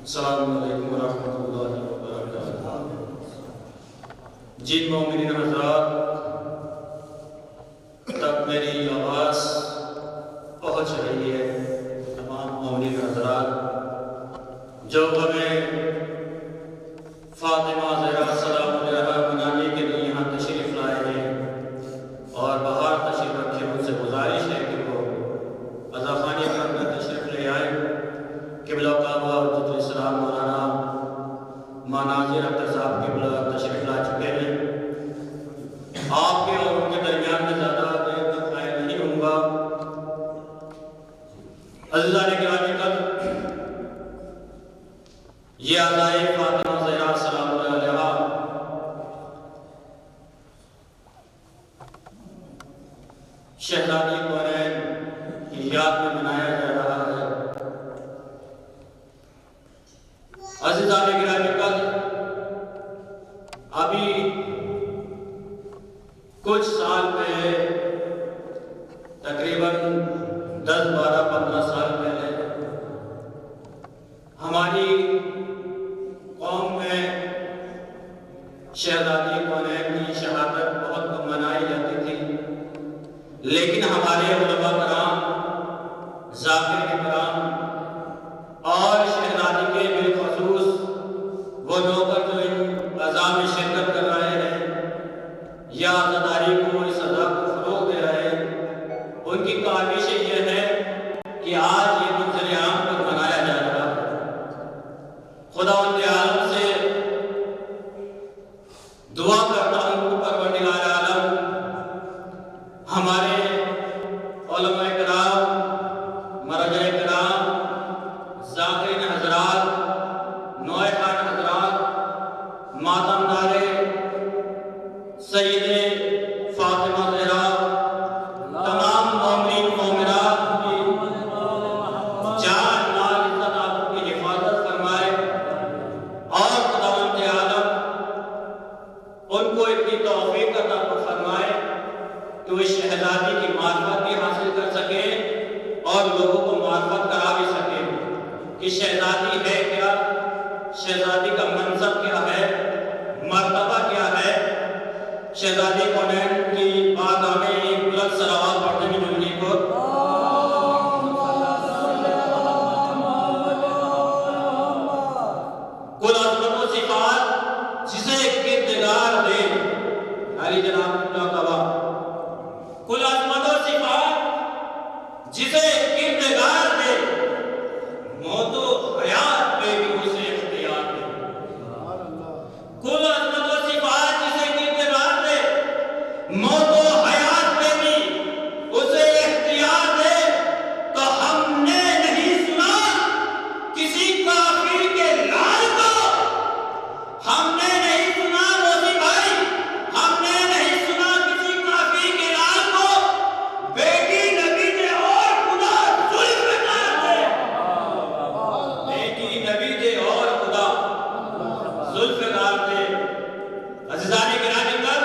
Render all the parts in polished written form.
السلام علیکم ورحمۃ اللہ وبرکاتہ۔ جن مومنین حضرات تک میری آواز پہنچ رہی ہے، تمام مومنین حضرات جو ہمیں فاطمہ زہرا سلام علیہا منانے کے لیے یہاں تشریف لائے ہیں اور باہر تشریف رکھے، ان سے گزارش ہے کہ وہ عزاخانی پر میں تشریف لے آئے۔ قبلہ کعبہ حضرت السلام مولانا مناظر اختر صاحب قبلہ تشریف لا چکے ہیں۔ آپ کے اور ان کے درمیان میں زیادہ دیر تک قائم نہیں ہوں گا۔ اللہ نے گرامی قدر یہ عزائے فاطمہ زہرا سلام علیہا شہزادی کونین کی یاد میں منایا جا رہا ہے۔ عزیزان گرامی قدر، ابھی کچھ سال پہلے، تقریباً 10 12 15 سال پہلے، ہماری قوم میں شہزادی کونین کی شہادت بہت منائی جاتی تھی، لیکن ہمارے علماء کرام، ذاکر کرام اور شہزادی کے بالخصوص وہ لوگ جو ان عزا میں شرکت کر رہے ہیں یا عزاداری کو، اس عزا کو فروغ دے رہے ہیں، ان کی کاوش یہ ہے کہ آج یہ منظر عام پر منایا جا رہا ہے۔ خداوند عالم سے دعا کرتا ہوں کہ پروردگار عالم ہمارے علماء کرام، مرجع کرام، ذاکرین حضرات، نوحان حضرات، ماتمدار سید فاطمہ زہرا، تمام مومنین مومنات کی جان مال عزت آبرو کی حفاظت فرمائے اور خداوند عالم ان کو اتنی توفیق عطا فرمائے کہ وہ شہزادی کی معرفت بھی حاصل کر سکیں اور لوگوں کو معرفت کرا بھی سکیں کہ شہزادی ہے کیا، شہزادی کا منصب کیا ہے، مرتبہ کیا ہے۔ شہزادی کونین کی بارگاہ میں ایک بلند صلوات پڑھنے میں جلدی کو کل عظمت و صفات جسے کردگار دے، علی جناب کعبہ، کل عظمت و صفات جسے کردگار دے، موت و حیات پہ بھی اسے اختیار دے۔ کل عظمت و صفات جسے کردگار دے، موت و حیات پہ بھی اسے اختیار دے۔ تو ہم نے نہیں سنا کسی کافر کے لال کو، ہم نے نہیں سنا روزی بھائی، ہم نے نہیں سنا کسی کافر کے لال کو بیٹی نبی دے اور خدا ذوالفقار دے، بیٹی نبی دے اور خدا ذوالفقار دے۔ عزیزان گرامی قدر،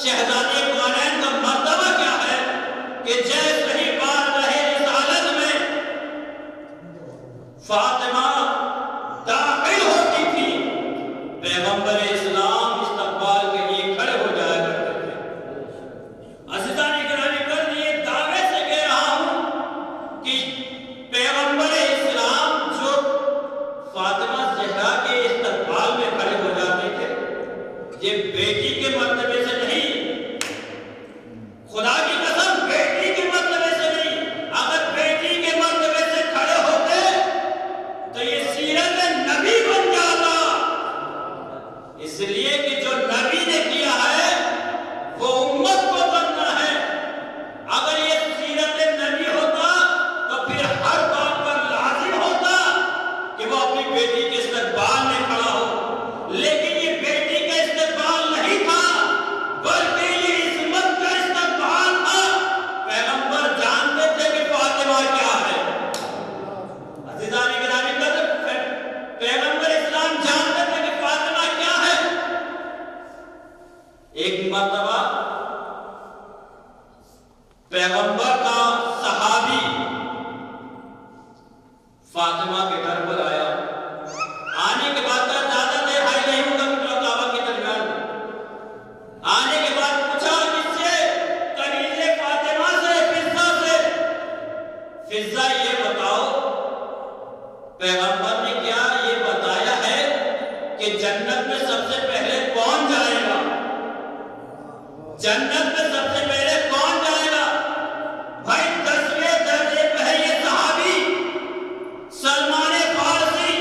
شہزادی کونین کا مرتبہ کیا ہے کہ جیسے ہی بارگاہ رسالت میں فاطمہ داخل ہوتی تھی، پیغمبر اسلام استقبال کے لیے کھڑے ہو جایا کرتے تھے۔ عزیزان گرامی قدر، یہ دعوے سے کہہ رہا ہوں کہ پیغمبر اسلام جو فاطمہ زہرا کے استقبال میں کھڑے ہو جاتے تھے، یہ بیٹی کے مرتبے سے نہیں، خدا کی قسم بیٹی کے مرتبے سے نہیں۔ اگر بیٹی کے مرتبے سے کھڑے ہوتے تو یہ سیرت نبی بن جاتا، اس لیے کہ جو نبی نے کیا ہے وہ امت کو کرنا ہے۔ اگر یہ سیرت نبی ہوتا تو پھر ہر بات پر لازم ہوتا کہ وہ اپنی بیٹی کے استقبال میں کھڑا ہو، لیکن یہ بیٹی کا استقبال نہیں تھا، بلکہ یہ عصمت کا استقبال تھا۔ پیغمبر جانتے تھے کہ فاطمہ کیا ہے۔ عزیزان گرامی قدر، پیغمبر اسلام جانتے تھے کہ فاطمہ کیا ہے۔ ایک مرتبہ پیغمبر کا صحابی فاطمہ کے گھر پر آیا فضا یہ بتاؤ پیغمبر نے کیا یہ بتایا ہے کہ جنت میں سب سے پہلے کون جائے گا؟ جنت میں سب سے پہلے کون جائے گا؟ بھائی 10ویں درجے پہ ہے یہ صحابی سلمان فارسی.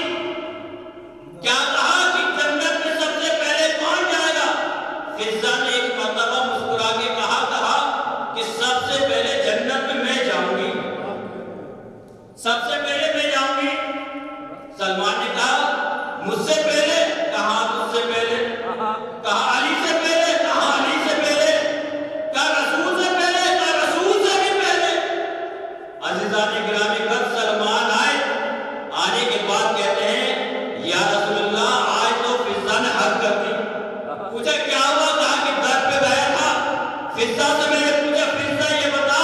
کیا کہا کہ جنت میں سب سے پہلے کون جائے گا؟ فضا نے ایک مرتبہ مسکرا کے کہا کہ سب سے پہلے جنت میں جاؤں گی، سب سے پہلے میں جاؤں گی. سلمان نے کہا مجھ سے پہلے؟ کہا مجھ سے پہلے. کہا علی سے پہلے؟ کہا علی سے پہلے. کہا رسول سے پہلے؟ کہا رسول سے بھی پہلے. عزیزان گرامی قدر سلمان آئے، آنے کے بعد کہتے ہیں یا رسول اللہ آج تو فضا نے حق کر دی. پوچھا کیا ہوا؟ کہا کہ در پہ گیا تھا، فضا سے میں نے پوچھا فضا یہ بتا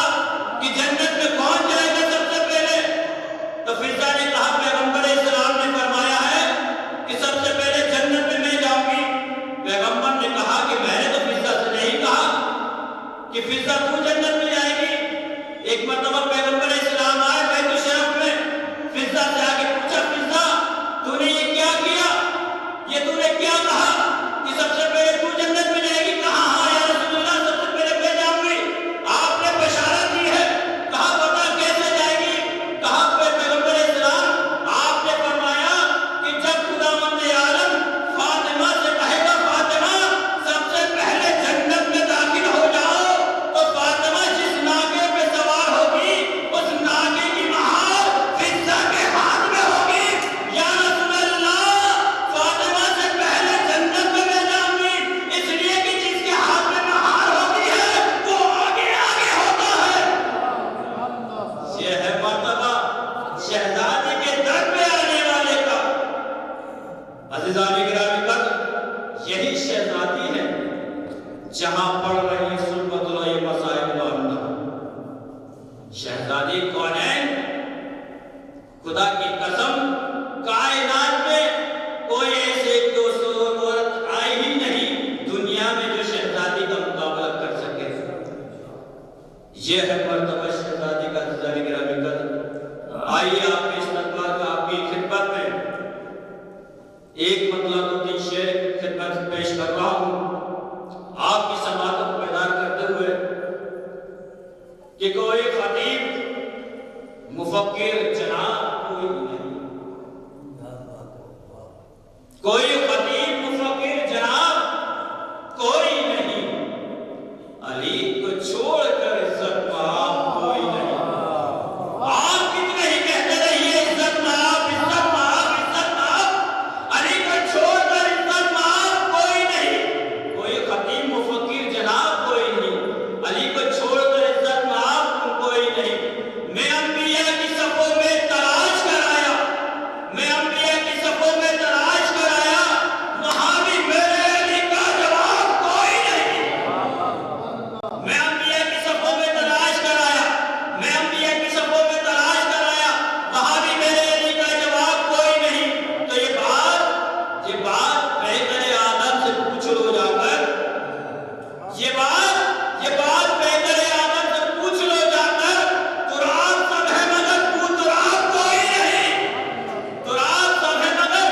کہ جنت میں کون جائے گا سب سے پہلے؟ تو فضا نے کہا پیغمبر اسلام نے فرمایا ہے کہ سب سے پہلے جنت میں جاؤں گی. پیغمبر نے کہا کہ میں نے تو فضا سے نہیں کہا کہ فضا تو جنت میں جائے گی. ایک مرتبہ پیغمبر اسلام آئے بیت الشرف میں، فضا سے آ کے پوچھا فضا تو نے یہ کیا کیا؟ یہ تو نے کیا کہا کہ سب سے پہلے تو جنت میں جائے گی؟ کہا ہاں یا رسول اللہ سب سے پہلے میں جاؤں گی. آپ نے بشارت دی ہے. کہا بتا کیسے جائے گی؟ کہا پیغمبر اسلام آپ نے فرمایا کہ جب خداوند عالم فاطمہ سے کہے گا فاطمہ سب سے پہلے جنت میں داخل ہو جاؤ، تو فاطمہ جس ناگے پہ سوار ہوگی اس ناگے کی مہار فضا کے ہاتھ میں ہوگی. یا رسول اللہ فاطمہ سے پہلے جنت میں میں جاؤں گی، اس لیے کہ جس کے ہاتھ میں مہار ہوتی ہے وہ آگے آگے ہوتا ہے. یہ ہے مرتبہ شہزادی کے در پہ آنے والے کا. عزیزان گرامی قدر یہی شہزادی ہے جہاں پڑھ رہی سنت اللہ مسائل اللہ. شہزادی کونین خدا کی قسم کائنات میں کوئی ایسے عورت آئی ہی نہیں دنیا میں جو شہزادی کا مقابلہ کر سکے. یہ ہے مرتبہ شہزادی کا. عزیزان گرامی قدر آئیے آپ کے استقبال کا آپ کی خدمت میں ایک مطلب 2-3 شعر خدمت پیش کر رہا ہوں آپ کی سماعت کو بیدار کرتے ہوئے کہ کوئی خطیب مفکر جناب کوئی نہیں، کوئی خطیب مفکر جناب کوئی نہیں، علی کو چھوڑ کر عزت مآب کوئی نہیں. آپ کتنے ہی کہتے رہیے عزت مآب عزت مآب عزت مآب، علی کو چھوڑ کر عزت مآب کوئی نہیں. کوئی خطیب مفکر جناب کوئی نہیں، علی کو چھوڑ کر عزت مآب کوئی نہیں. میں انبیاء کی صفوں میں تلاش کر آیا، میں انبیاء کی صفوں میں تلاش کر آیا، وہاں بھی میرے علی کا جواب کوئی نہیں. میں انبیاء کی صفوں میں تلاش کر آیا، میں انبیاء کی صفوں میں تلاش کر آیا، وہاں بھی میرے علی کا جواب کوئی نہیں. تو یہ بات بہتر آدم سے پوچھ لو جا کر، یہ بات بہتر آدم سے پوچھ لو جا کر. تراب سب ہے مگر بو تراب کوئی نہیں، تراب سب ہے مگر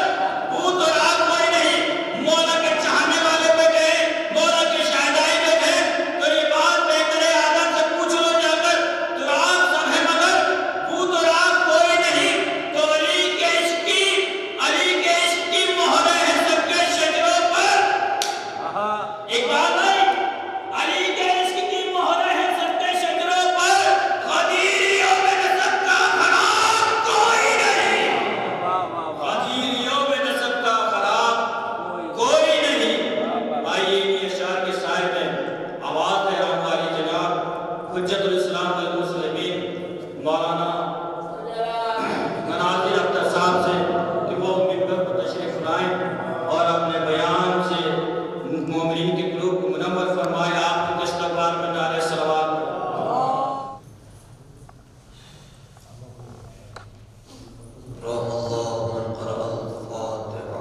بو تراب کوئی نہیں. مولا کے چاہنے والے بیٹھے، مولا کے شہدائی بیٹھے، تو یہ بات بہتر آدم سے پوچھ لو جا کر. تراب سب ہے مگر بو تراب کوئی نہیں. تو علی کے عشق کی مہریں ہیں سب کے شجروں پر. ایک بات ہے علی کے عشق کی مہریں ہیں سب کے شجروں پر. خدیریوں میں نسب کا خراب کوئی نہیں، خدیریوں میں نسب کا خراب کوئی نہیں. آئیے ان اشعار کے سائے میں آواز دے رہا ہوں علی جناب حجت الاسلام والمسلمین مولانا مناظر اختر صاحب سے کہ وہ ممبر پر تشریف لائیں اور اپنے بیان سے مومنین کے قلوب کو منور فرمائے. آپ کے استقبال میں نعرہ صلوات. رحم اللہ من قرأ الفاتحہ.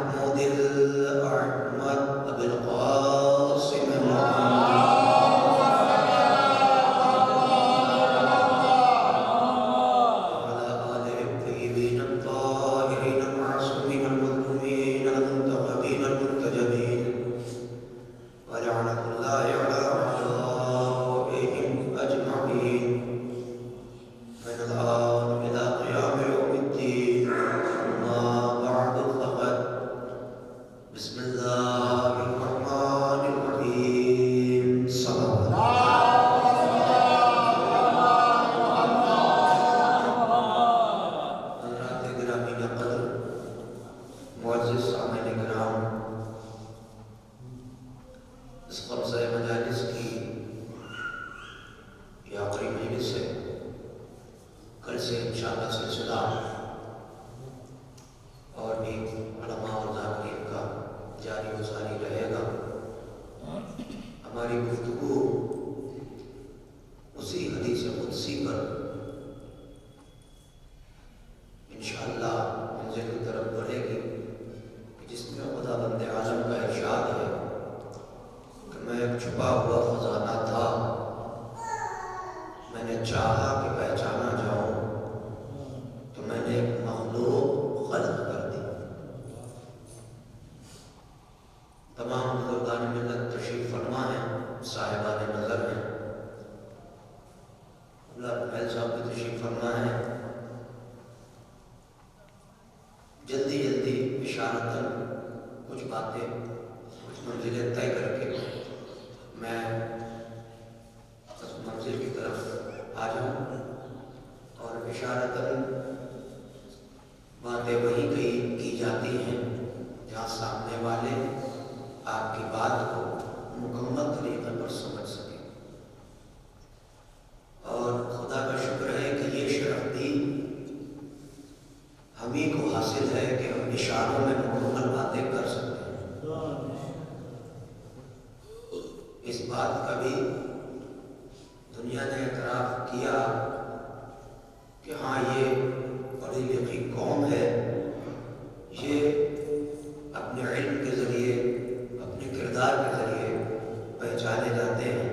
محمود الأحمد أبي القاسم محمد وعلى آله الطيبين الطاهرين المعصومين المظلومين المنتخبين المنتجبين ولعنة الله على أعدائهم أجمعين من الآن إلى قيام يوم الدين. أما بعد فقد بسم الله الرحمن الرحيم. صلى حضرات گرامی قدر، معزز سامعین کرام، اس خمسہ مجالس کی یہ آخری مجلس ہے. کل سے انشاءاللہ سلسلہ اور بھی علماء اور ذاکرین کا جاری و ساری رہے گا. ہماری گفتگو اسی حدیث قدسی پر انشاءاللہ منزل کی طرف بڑھے گی جس میں خدا بند عالم کا ارشاد ہے کہ میں ایک چھپا ہوا خزانہ تھا، میں نے چاہا کہ پہچانا جاؤں تو میں نے ایک مخلوق خلق کر دی. تمام بزرگان ملت تشریف فرما ہیں، صاحبان نظر ہیں، اللہ محل صاحب بھی تشریف فرما ہیں. جلدی جلدی اشارتاً کچھ باتیں، کچھ منزلیں طے کر کے میں اس منزل کی طرف آ جاؤں اور اشارتاً باتیں وہی کی جاتی ہیں جہاں سامنے والے آپ کی بات کو مکمل طریقے پر سمجھ سکیں. اور خدا کا شکر ہے کہ یہ شرف بھی ہم ہی کو حاصل ہے کہ ہم اشاروں میں مکمل باتیں کر سکتے ہیں. اس بات کا بھی دنیا نے اعتراف کیا کہ ہاں یہ پڑھی لکھی قوم ہے، یہ اپنے علم کے ذریعے، اپنے کردار کے ذریعے پہچانے جاتے ہیں.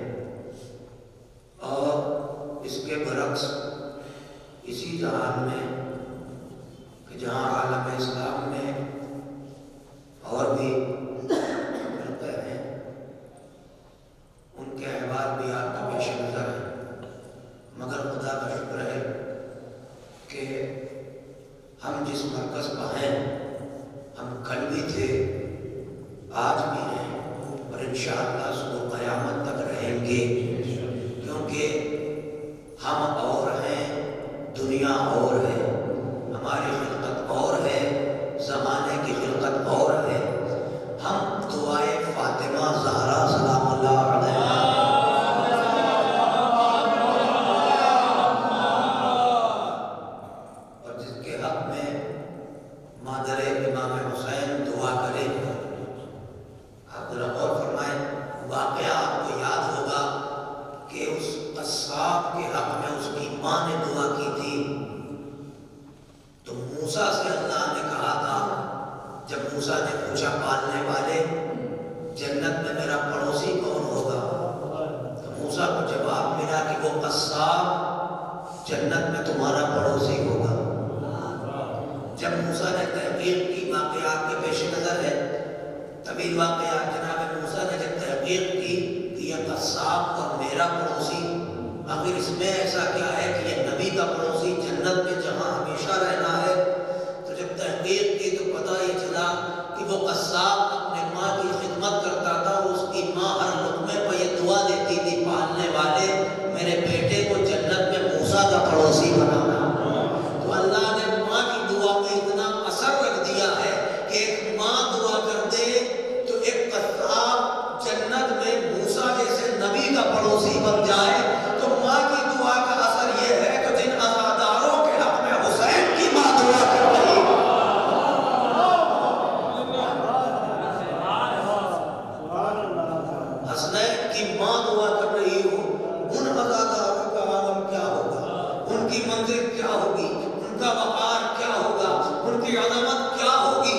اور اس کے برعکس اسی جہان میں کہ جہاں عالم اسلام میں اور بھی فرقے ہیں، ان کے احوال بھی آپ کے پیش نظر ہیں. مگر خدا کا شکر ہے کہ ہم جس مرکز پر ہیں، ہم کل بھی تھے، آج بھی ہیں اور انشاءاللہ صبح قیامت تک رہیں گے. کیونکہ ہم اور ہیں، دنیا اور ہے، ہماری خلقت اور ہے، زمانے کی خلقت اور ہے. ہم دعائے فاطمہ زہرا سلام اللہ علیہ اور جس کے حق میں مادر امام حسین دعا کرے. آپ ذرا غور فرمائیں، واقعہ آپ کو یاد ہوگا کہ اس قصاب کے حق میں اس کی ماں نے دعا کی تھی. تو موسیٰ سے اللہ نے کہا تھا، جب موسیٰ نے پوچھا پالنے والے جنت میں میرا پڑوسی کون ہوگا، تو موسیٰ کو جواب ملا کہ وہ قصاب جنت میں تمہارا پڑوسی ہوگا. جب موسیٰ نے تحقیق کی، واقعات کے پیش نظر ہے طویل واقعات، جناب موسیٰ نے جب تحقیق کی کہ یہ قصاب اور میرا پڑوسی، آخر اس میں ایسا کیا ہے کہ یہ نبی کا پڑوسی جنت میں جہاں ہمیشہ رہنا ہے. تو جب تحقیق کی تو پتہ یہ چلا کہ وہ قصاب اپنے ماں کی خدمت کرتا تھا. اس کی ماں ہر لقمے پہ یہ دعا دیتی تھی، پالنے والے میرے بیٹے کو جنت میں موسیٰ کا پڑوسی بنانا. تو اللہ نے ماں کی دعا میں اتنا اثر رکھ دیا ہے کہ ایک ماں دعا کر دے تو ایک قصاب جنت میں موسیٰ جیسے نبی کا پڑوسی بن جائے. تو ماں کی دعا کا اثر یہ ہے کہ جن عزاداروں کے حق میں حسین کی ماں دعا کر رہی ہے، حسنین کی ماں دعا کر رہی ہو، ان عزاداروں کا عالم کیا ہوگا، ان کی منزل کیا ہوگی، ان کا وقار کیا ہوگا، ان کی عظمت کیا ہوگی.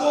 2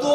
2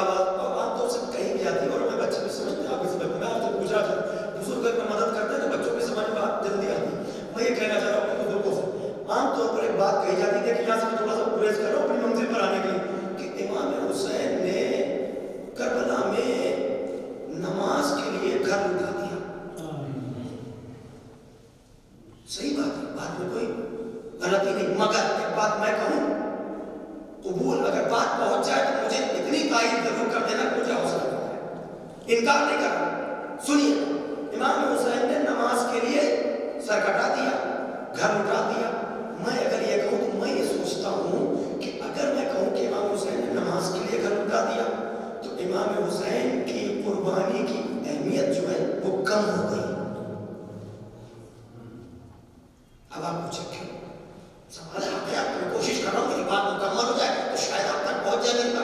آواز اور عام طور سے کہیں بھی آتی ہے اور میں بچے بھی سمجھتے ہیں آپ بھی سمجھتے ہیں. میں آپ سے پوچھا تھا بزرگ میں مدد کرتا ہے نا بچوں کی سمجھ میں بات جلدی آتی ہے. میں یہ کہنا چاہ رہا ہوں اپنے بزرگوں سے عام طور پر ایک بات کہی جاتی ہے کہ یہاں سے میں تھوڑا سا پریس کر رہا ہوں اپنی منزل پر آنے کے لیے کہ امام حسین نے کربلا میں نماز کے لیے گھر لٹا دیا. صحیح بات ہے, بات میں کوئی غلطی نہیں, مگر ایک بات میں کہوں قبول اگر بات پہنچ جائے تو مجھے اتنی تائید ضرور کر دینا کہ مجھے حوصلہ ہے, انکار نہیں کر رہا. سنیے, امام حسین نے نماز کے لیے سر کٹا دیا, گھر لٹا دیا. میں اگر یہ کہوں تو میں یہ سوچتا ہوں کہ اگر میں کہوں کہ امام حسین نے نماز کے لیے گھر لٹا دیا تو امام حسین کی قربانی کی اہمیت جو ہے وہ کم ہو گئی. اب آپ پوچھیں کیوں؟ سوال ہے آپ میں کوشش کر رہا ہوں کہ بات مکمل ہو جائے تو شاید آپ تک پہنچ جائے گا.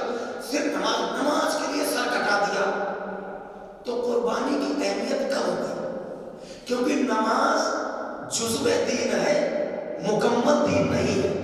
صرف نماز کے لیے سر کٹا دیا تو قربانی کی اہمیت کم ہو گئی, کیونکہ نماز جزو دین ہے, مکمل دین نہیں ہے.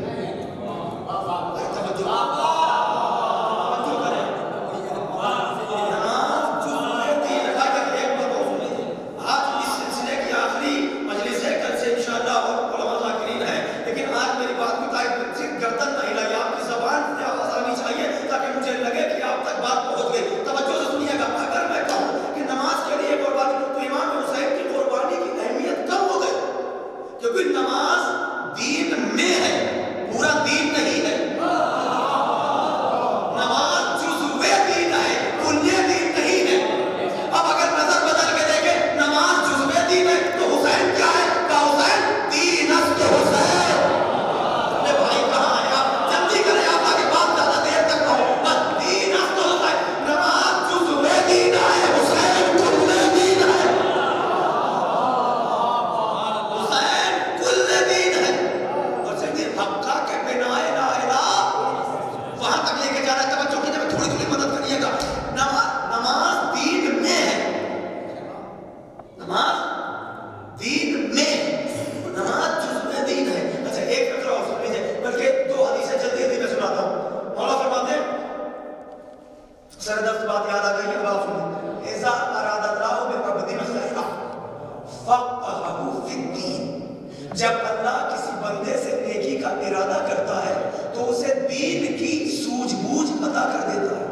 جب اللہ کسی بندے سے نیکی کا ارادہ کرتا ہے تو اسے دین کی سوجھ بوجھ عطا کر دیتا ہے.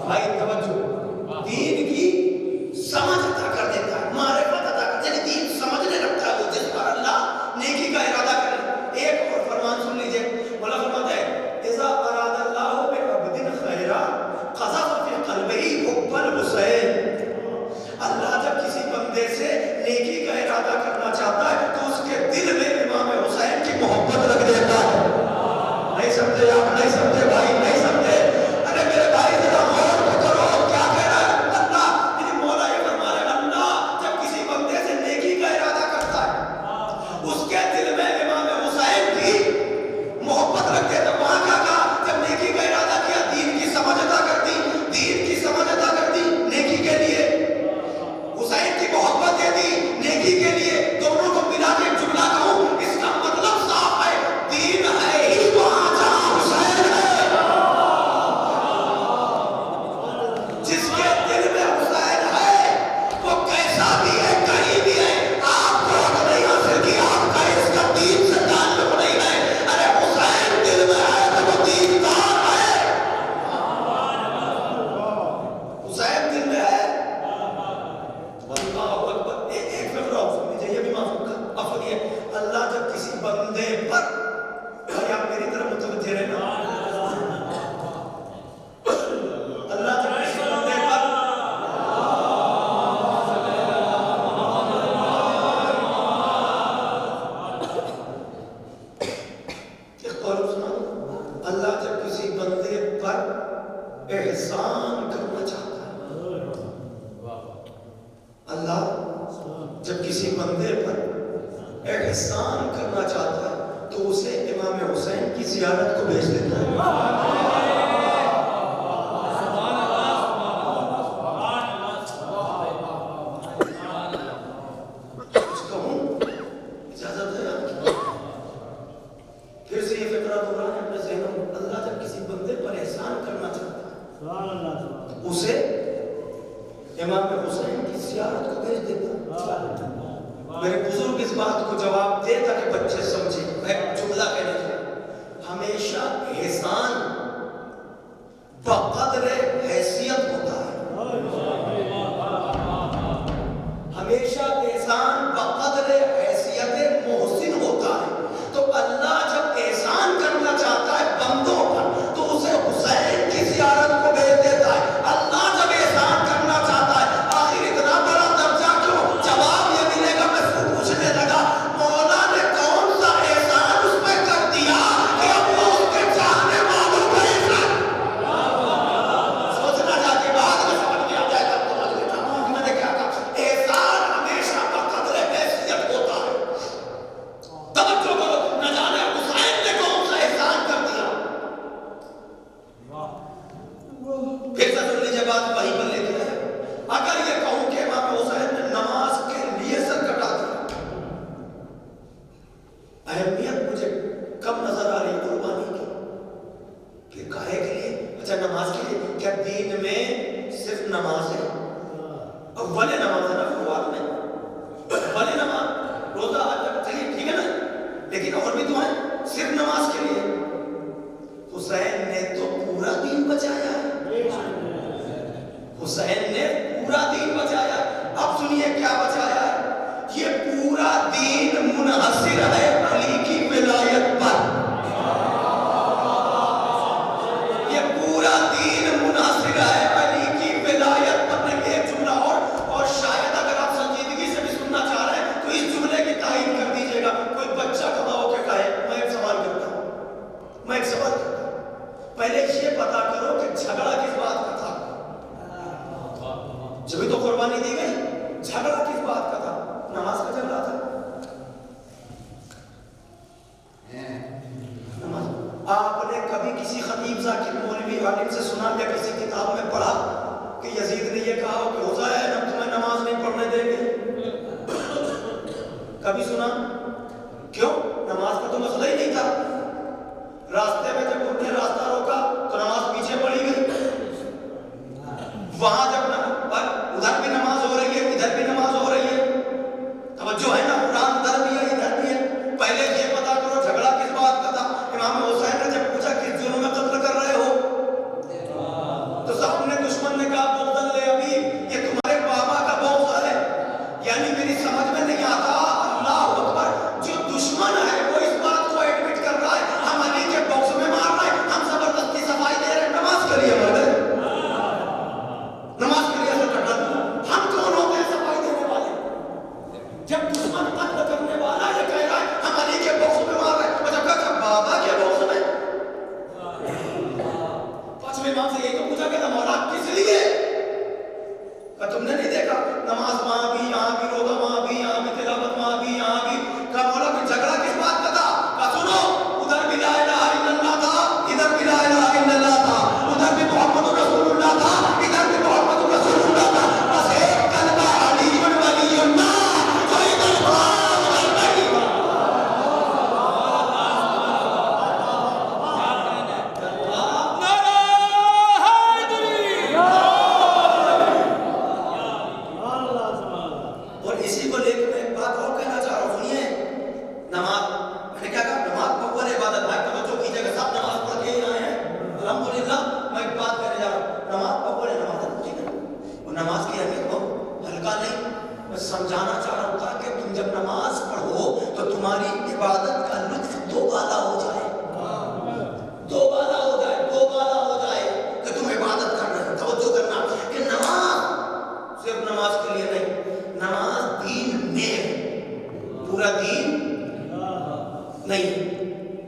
بھائی توجہ, دین کی سمجھ عطا کر دیتا ہے, معرفت عطا کر دیتا ہے, دین سمجھنے لگتا ہے وہ جس پر اللہ نیکی کا ارادہ کرے. ایک اور فرمان سن لیجئے, مولا فرماتا ہے اذا اراد اللہ بعبد خیرا قذف فی قلبہ حب الحسین. اللہ جب کسی بندے سے نیکی کا ارادہ کرنا چاہتا ہے تو اس کے دل میں امام حسین کی محبت رکھ دیتا ہے. نہیں سمجھے آپ, نہیں سمجھے بھائی, نہیں سمجھے؟ ارے میرے بھائی ذرا غور تو کرو کیا کہہ رہا ہے اللہ. یعنی مولا یہ فرما رہا ہے اللہ جب کسی بندے سے نیکی کا ارادہ کرتا ہے اس کے دل میں امام حسین کی محبت رکھ دیتا ہے. وہاں کیا کہا, جب نیکی کا ارادہ کیا دین کی سمجھ عطا کر دی, دین کی سمجھ عطا کر دی, نیکی کے لیے حسین کی محبت دے دی, نیکی کے لیے دونوں کو ملا کے جملہ کہوں, اس کا مطلب صاف ہے, دین ہے ہی وہاں جہاں حسین ہے. جس کے دل میں حسین ہے وہ کیسا بھی ہے, کہیں بھی ہے, آپ کو نہیں حاصل کیا, آپ کا اس کا دین سے تعلق نہیں ہے. ارے حسین دل میں ہے تو وہ دیندار ہے. حسین دل میں ہے. اللہ جب کسی بندے پر, آپ میری طرف متوجہ رہنا, اللہ جب کسی بندے پر ایک قول سنا, اللہ جب کسی بندے پر احسان کرنا چاہتا ہے, اللہ جب کسی بندے پر احسان کرنا چاہتا ہے تو اسے امام حسین کی زیارت کو بھیج دیتا ہے. کچھ کہوں, اجازت ہے آپ کی؟ پھر سے یہ فکرہ دہرانا ہے اپنے ذہنوں میں. اللہ جب کسی بندے پر احسان کرنا چاہتا ہے اسے امام حسین کی زیارت کو بھیج دیتا. میرے بزرگ اس بات کو جواب دے تاکہ بچے سمجھے. میں ایک جملہ کہنے چاہتا، ہمیشہ احسان بقدر حیثیت ہوتا ہے. ہمیشہ احسان بقدر حیثیت محسن ہوتا ہے. تو اللہ جب احسان کرنا چاہتا ہے بندوں پر تو اسے حسین کی زیارت کو بھیج دیتا ہے. اللہ جب احسان کرنا چاہتا ہے، آخر اتنا بڑا درجہ کیوں؟ جواب یہ ملے گا. میں پوچھنے لگا مولا نے کون سا احسان اس پہ کر دیا کہ اب وہ اس کے چاہنے والوں کا احسان سوچنا چاہتے بعد میں سمجھ میں آ جائے گا. تو میں نے کیا کہا؟ احسان ہمیشہ بقدر حیثیت ہوتا ہے. توجہ کرو، نہ جانے حسین نے کون سا احسان کر دیا. پھر سے سن لیجیے بات وہیں پر لے کے آئے. اگر یہ کہوں کہ امام حسین نے نماز کے لیے سر کٹا دیا، اہمیت مجھے کم نظر آ رہی قربانی کی کہ کاہے کے لیے؟ اچھا نماز کے لیے. کیا دین میں صرف نماز ہے؟ اول نماز ہے نا فروات میں، اول نماز روزہ چلیے ٹھیک ہے نا، لیکن اور بھی تو ہیں. صرف نماز کے لیے حسین نے تو پورا دین بچایا ہے. حسین نے پورا دین بچایا. اب سنیے کیا بچایا ہے. یہ پورا دین منحصر ہے علی کی ولایت پر. یہ پورا دین منحصر ہے علی کی ولایت پر. ایک جملہ اور شاید اگر آپ سنجیدگی سے بھی سننا چاہ رہے ہیں تو اس جملے کی تائید کر دیجیے گا. کوئی بچہ کھڑا ہو کے کہے میں ایک سوال کرتا ہوں، میں ایک سوال کرتا ہوں، پہلے یہ پتا کرو کہ جھگڑا کس بات کا تھا. جبھی تو قربانی دی گئی. جھگڑا کس بات کا تھا؟ نماز کا جھگڑا تھا. نماز. آپ نے کبھی کسی خطیب ذاکر مولوی عالم سے سنا یا کسی کتاب میں پڑھا کہ یزید نے یہ کہا کہ حسین ہم تمہیں نماز نہیں پڑھنے دیں گے؟ کبھی سنا؟ کیوں؟ نماز کا تو مسئلہ ہی نہیں تھا. راستے میں جب انہوں نے راستہ روکا تو نماز پیچھے پڑی گئی. وہاں جب ادھر بھی نماز ہو رہی ہے ادھر بھی نماز ہو رہی ہے. توجہ ہے نا، قرآن ادھر بھی ہے ادھر بھی ہے. پہلے یہ پتا کرو جھگڑا کس بات کا تھا. امام حسین نے جب پوچھا کس جرم میں قتل کر رہے ہو تو سامنے دشمن نے کہا بغض لے ابھی، یہ تمہارے بابا کا بغض ہے. یعنی میری سمجھ میں نہیں آتا. اللہ اکبر، جو دشمن ہے وہ اس بات کو ایڈمٹ کر رہا ہے ہم علی کے بغض میں مار رہے ہیں، ہم زبردستی صفائی دے رہے ہیں. نماز کے لیے مر گئے، نماز کے لیے اثر کٹا دیا. ہم کون ہوتے ہیں صفائی دینے والے؟ جب دشمن قتل کرنے والا یہ کہہ رہا ہے ہم علی کے بغض میں مار رہے ہیں، جب کہا بابا کے بغض میں. پانچویں امام سے یہی تو پوچھا کہ مولا کس لیے؟ کہ تم نے نہیں دیکھا نماز وہاں بھی یہاں بھی، روزہ وہاں بھی یہاں بھی، تلاوت وہاں بھی یہاں بھی. کہ مولا کہ جھگڑا کس بات کا تھا؟ کہ سنو ادھر بھی لا الہ الا اللہ تھا، ادھر بھی لا الہ الا اللہ تھا، ادھر بھی محمد رسول اللہ تھا، ادھر بھی محمد رسول اللہ تھا. بس ایک کلمہ علی ولی اللہ جو ادھر تھا ادھر نہیں تھا. اور اسی کو لے کے میں ایک بات اور کہنا چاہ رہا ہوں. سنیے نماز، میں نے کیا کہا؟ نماز اول عبادت ہے. توجہ کیجیے گا، سب نماز پڑھ کے ہی آئے ہیں الحمدللہ. میں ایک بات کہنے جا رہا ہوں. نماز اول عبادت ہے، ٹھیک ہے. وہ نماز کی اہمیت بہت ہلکا نہیں. میں سمجھانا چاہ رہا ہوں تاکہ تم جب نماز پڑھو تو تمہاری عبادت کا لطف دوبالا ہو جائے، دوبالا ہو جائے، دوبالا ہو جائے کہ تم عبادت کر رہے ہو. توجہ کرنا کہ نماز صرف نماز کے لیے نہیں، نماز دین میں ہے، پورا دین نہیں.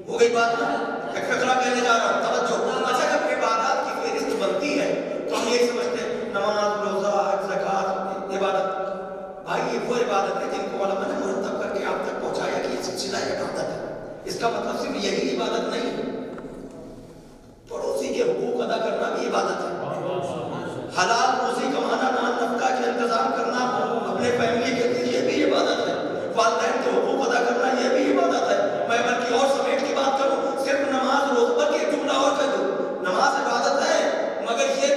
ہو گئی بات نا؟ ایک فقرہ کہنے جا رہا ہوں، توجہ. اچھا جب عبادات کی فہرست بنتی ہے تو ہم یہ سمجھتے ہیں نماز، روزہ، حج، زکوٰۃ عبادت. بھائی یہ وہ عبادت ہے جن کو علماء نے مرتب کر کے آپ تک پہنچایا کہ یہ سلسلہ عبادت ہے. اس کا مطلب صرف یہی عبادت نہیں، پڑوسی کے حقوق ادا کرنا بھی عبادت ہے. حلال روزی کمانا، نان نفقہ کا انتظام کرنا اپنے فیملی کے لیے یہ بھی عبادت ہے. والدین کے حقوق ادا کرنا یہ بھی عبادت ہے. میں بلکہ اور سمیٹ کی بات کروں، صرف نماز روزہ، بلکہ ایک جملہ اور کہہ دوں، نماز عبادت ہے مگر یہ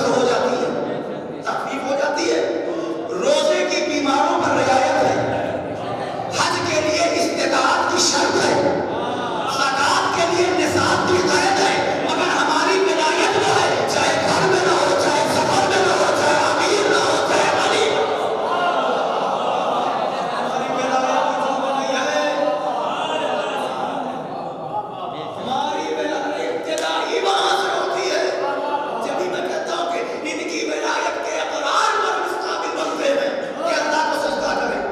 قصر ہو جاتی ہے، تخفیف ہو جاتی ہے، روزے کی بیماروں پر رعایت ہے، حج کے لیے استطاعت کی شرط ہے، زکات کے لیے نصاب کی قید ہے، مگر ہماری ولایت وہ ہے چاہے گھر میں نہ ہو، چاہے سفر میں نہ ہو، چاہے امیر نہ ہو، چاہے غریب نہ ہو، ہماری ولایت جو بنی ہے، ہماری ولایت ابتدائی وہاں سے ہوتی ہے۔ جبھی میں کہتا ہوں کہ ان کی ولایت کے اقرار پر اس قابل بنتے ہیں کہ اللہ کو سجدہ کریں،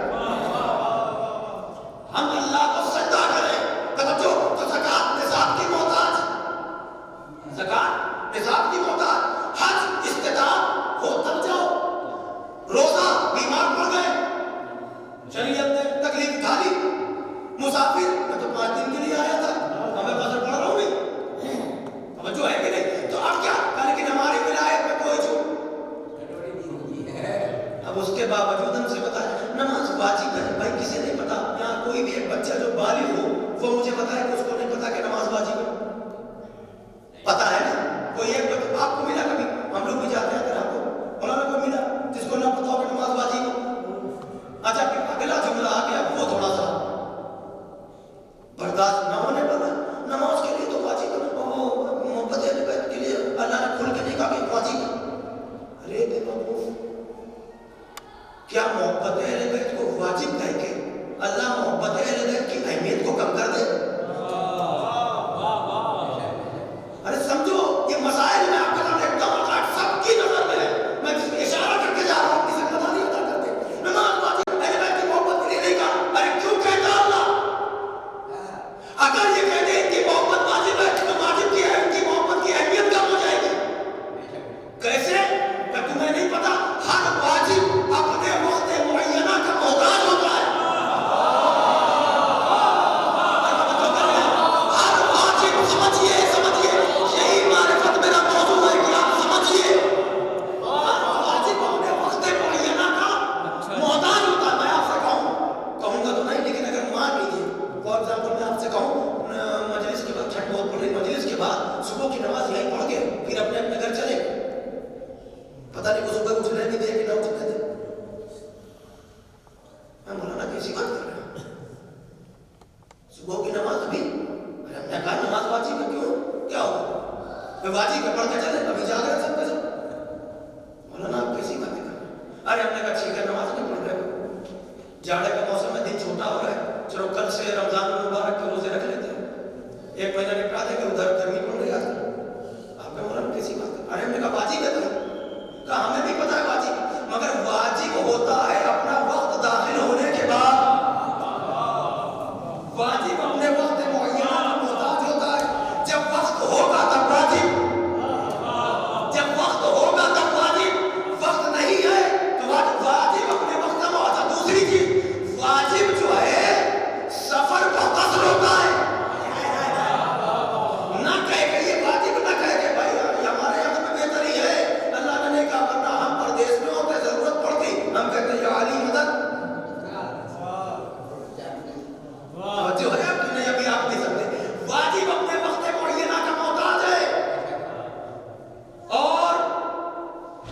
ہم اللہ کو سجدہ کریں۔ توجہ، تو زکات نصاب کی محتاج، زکات نصاب کی محتاج، حج استطاعت ہو تب جاؤ، روزہ بیمار پڑ گئے، شریعت نے تکلیف اٹھا لی، مسافر میں تو 5 دن کے لیے آیا تھا، اب میں قصر پڑھ رہا ہوں نہیں، توجہ ہے کہ نہیں؟ تو اب کیا؟ لیکن ہماری ولایت میں کوئی چھوٹ، اب اس کے باوجود ہم سے بتا نماز واجب ہے، بھائی کسے نہیں پتا؟ یہاں کوئی بھی ایک بچہ جو بالغ ہو وہ مجھے بتائے کہ اس کو نہیں پتا کہ نماز واجب ہے، پتا ہے نا؟ کوئی ایک بچہ آپ کو ملا کبھی؟ ہم لوگ بھی جاتے ہیں اگر آپ کو مولانا کو ملا جس کو نہ پتا ہو کہ نماز واجب ہے؟ اچھا اگلا جملہ آ گیا وہ تھوڑا سا برداشت نہ ہونے والا، نماز کے لیے تو واجب ہے، محبت اہل بیت کے لیے اللہ نے کھل کے نہیں کہا کہ واجب ہے۔ ارے بے وقوف، کیا محبت اہل بیت کو واجب کہہ کے اللہ محبت اہل بیت کی اہمیت کو کم کر دے؟ ارے سمجھو یہ مسائل میں آپ کے سامنے ایک دم سب کی نظر میں ہے، میں جس میں اشارہ کر کے جا رہا ہوں اپنی ذمہ داری ادا کرتے، نماز واجب اہل بیت کی محبت کے لیے نہیں کہا، ارے کیوں کہتا اللہ؟ اگر یہ کہتے ان کی محبت واجب ہے تو واجب کی ہے، ان کی محبت کی اہمیت کم ہو جائے گی۔ کیسے؟ کہ تمہیں نہیں پتا ہر واجب اپنے وقت معینہ کا محتاج ہوتا ہے، ہر واجب سمجھیے یہی معرفت میرا موضوع ہے کہ آپ سمجھیے، ہر واجب اپنے وقت معینہ کا محتاج ہوتا ہے۔ میں آپ سے کہوں گا تو نہیں، لیکن اگر مان لیجیے فار ایگزامپل میں آپ سے کہوں مجلس کے بعد چھٹ بہت پڑھ مجلس کے بعد صبح کی نماز یہیں پڑھ کے پھر اپنے اپنے گھر چلے، پتہ نہیں وہ صبح اٹھنے نہیں دے کہ نہ اٹھنے دے، میں مولانا کیسی بات کر رہا ہوں؟ صبح کی نماز ابھی ہم نے کہا نماز واجب ہے، کیوں کیا ہوگا؟ میں واجب ہے پڑھ کے چلے، ابھی جا رہے سب کے سب، مولانا آپ کیسی باتیں کر رہے ہیں؟ ارے ہم نے کہا ٹھیک ہے نماز نہیں پڑھ رہے، جاڑے کا موسم ہے، دن چھوٹا ہو رہا ہے، چلو کل سے رمضان المبارک کے روزے رکھ لیتے ہیں، 1 مہینہ نپٹا دیں گے، ادھر گرمی پڑ رہی ہے آج کل، آپ کا مولانا کیسی بات ہے؟ ارے ہم نے کہا واجب ہے تو کہا ہمیں بھی پتا ہے واجب، مگر واجب ہوتا ہے اپنا وقت داخل ہونے کے بعد، واجب اپنے وقت معینہ کا محتاج ہوتا ہے، جب وقت ہوگا تب واجب، جب وقت ہوگا تب واجب، وقت نہیں ہے تو واجب اپنے وقت کا محتاج۔ دوسری چیز واجب جو ہے سفر کا قصر ہوتا ہے، نہ کہے کہ یہ واجب نہ کہے کہ بھائی ہمارے یہاں تو بہتر ہی ہے، اللہ نے نہیں کہا، ورنہ ہم پردیس میں ہوتے ضرورت پڑتی ہم کہتے ہیں یا علی مدد، جو ہے اب نہیں، ابھی آپ نہیں سکتے، واجب اپنے وقت معینہ کا محتاج ہے، اور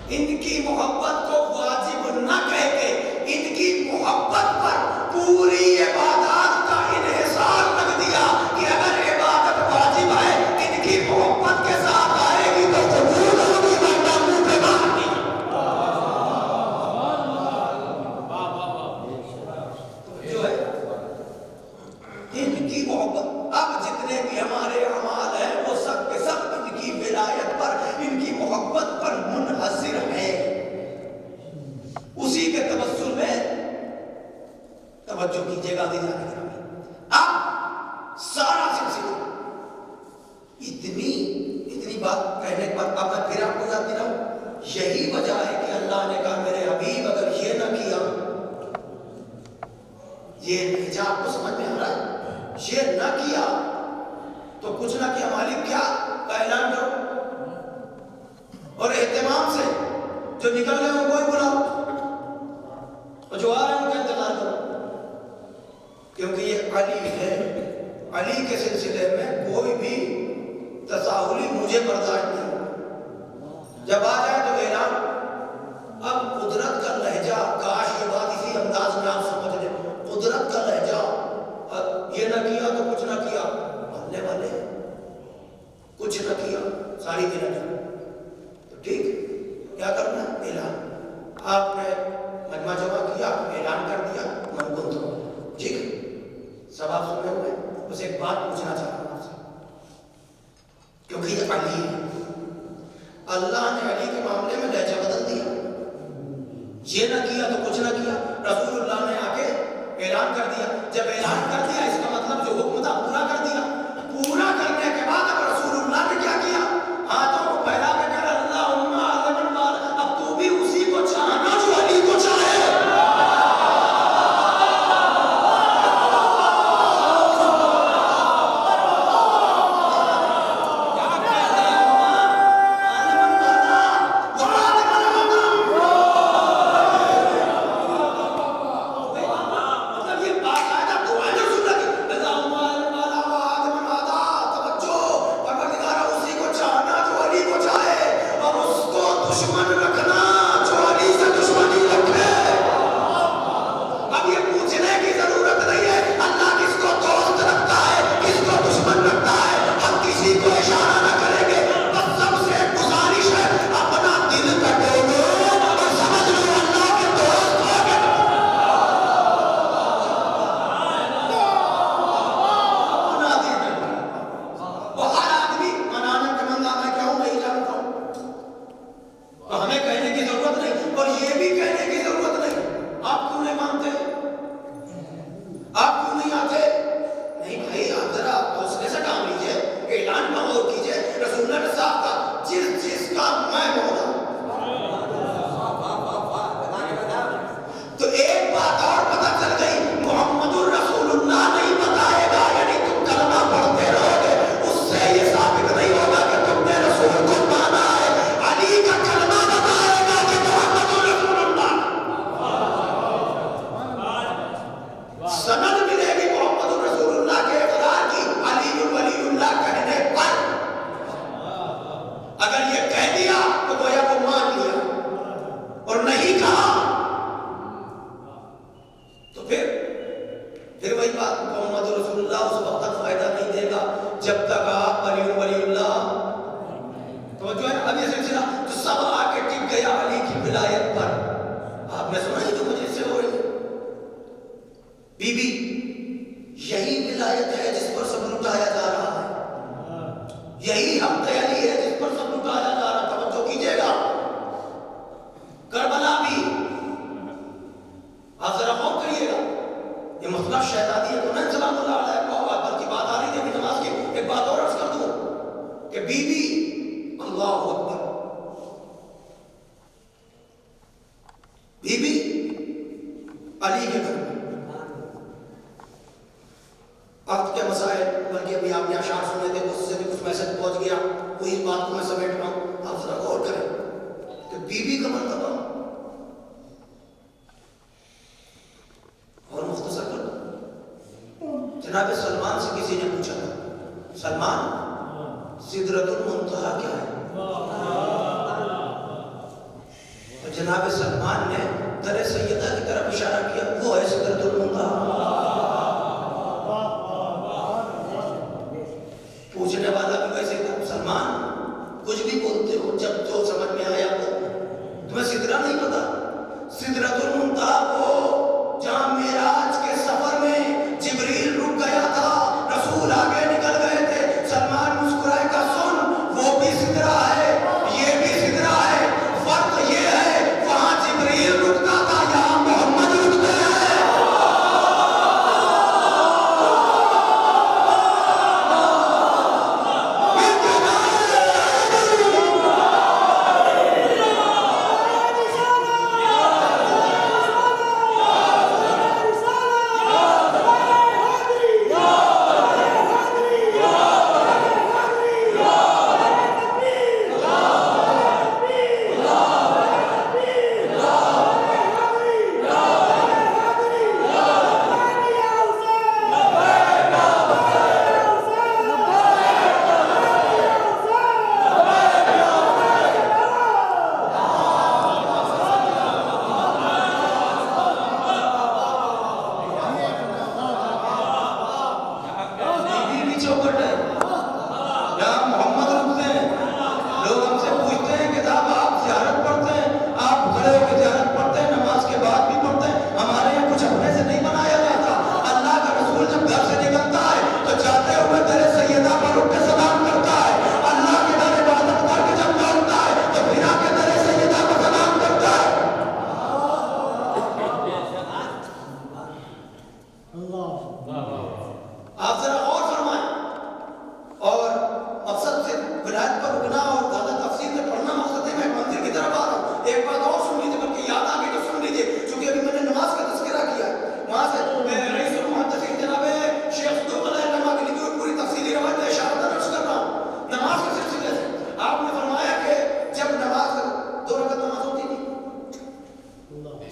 ان کی محبت کو واجب نہ کہہ کے ان کی محبت پر پوری عبادات کا انحصار رکھ دیا کہ اگر عبادت واجب ہے ان کی محبت کے ساتھ آئے گی تو قبول ہوگی، ورنہ منہ پہ باہر نہیں۔ جو ہے ان کی محبت، اب جتنے بھی ہمارے اعمال ہیں وہ سب کے سب ان کی ولایت پر، ان کی محبت پر منحصر ہیں، اسی کے توسل میں توجہ کیجیے گا عزیزان گرامی۔ اب سارا سلسلہ اتنی بات کہنے کے بعد اب میں پھر آپ کو یاد دلاؤں، یہی وجہ ہے کہ اللہ نے کہا میرے حبیب اگر یہ نہ کیا، یہ حجاب کو سمجھ میں آ رہا ہے، یہ نہ کیا تو کچھ نہ کیا مالک کیا کا اعلان کرو، اور اہتمام سے جو نکل رہے ہیں ان کو ہی بلاؤ، اور جو آ رہے ہیں ان کا انتظار کرو، کیونکہ یہ علی ہے، علی کے سلسلے میں کوئی بھی تساہلی مجھے برداشت نہیں، جب آ جائے تو کچھ نہ کیا ساری دن تو ٹھیک کیا کرنا ہے اعلان آپ نے مجمع جمع کیا اعلان کر دیا من کو تو ٹھیک ہے سب آپ سنے ہوئے بس ایک بات پوچھنا چاہتا ہوں آپ سے کیونکہ یہ علی ہے اللہ نے علی کے معاملے میں لہجہ بدل دیا یہ نہ کیا تو کچھ نہ کیا رسول اللہ نے آ کے اعلان کر دیا جب اعلان کر دیا اس کا مطلب جو حکم تھا پورا کر دیا پورا کرنے کے بعد اب رسول اللہ نے کیا کیا ہاتھوں کو پھیلا کے کہا اللہم عالم المال اب تو بھی اسی کو چاہنا جو علی کو چاہے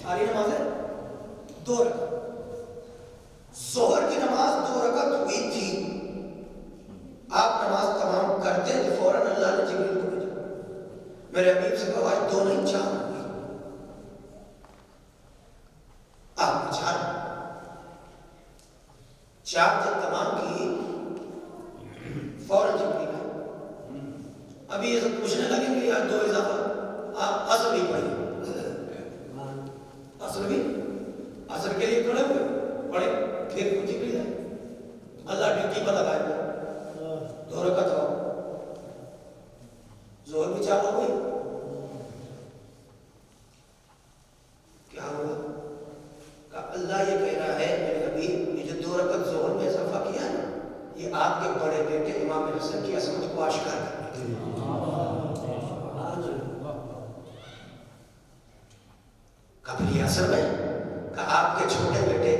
ساری نماز ہے 2 رکعت. ظہر کی نماز 2 رکعت ہوئی تھی. آپ نماز تمام کرتے تو فوراً اللہ نے جبریل کو بھیجا. میرے حبیب سے کہا آج 2 نہیں 4 ہوئی. آپ نے 4 جب تمام کی فوراً جبریل آئے. ابھی یہ سب پوچھنے لگیں گے آج 2 اضافہ آپ اصل بھی پڑھیں. اصل کے لیے کھڑے ہوئے پڑھے پھر جبریل آئے. اللہ ڈیوٹی پر لگائے گا 2 رکعت ہو. ظہر بھی 4 ہو گئی. کیا ہوا؟ کہ اللہ یہ کہہ رہا ہے میرے حبیب یہ جو 2 رکعت ظہر میں اضافہ کیا ہے یہ آپ کے بڑے بیٹے امام حسن کی عظمت کو آشکار کرنے کے لیے. قبل اثر میں کہ آپ کے چھوٹے بیٹے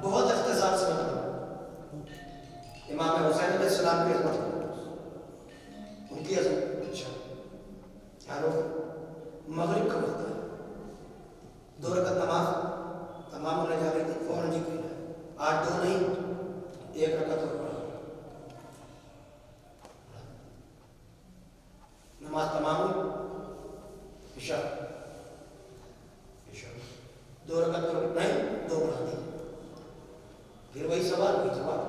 بہت اختصار سے امام حسین علیہ السلام کی عظمت ان کی عظمت. اچھا کیا لوگ مغرب کا وقت ہے 2 رکعت نماز تمام ہونے جا رہی تھی. فوراً جی کوئی آج 2 نہیں 1 رکعت اور پڑھا. نماز تمام ہوئی. عشاء 2 رکعت نہیں 2 پڑھا دی. پھر وہی سوال وہی جواب.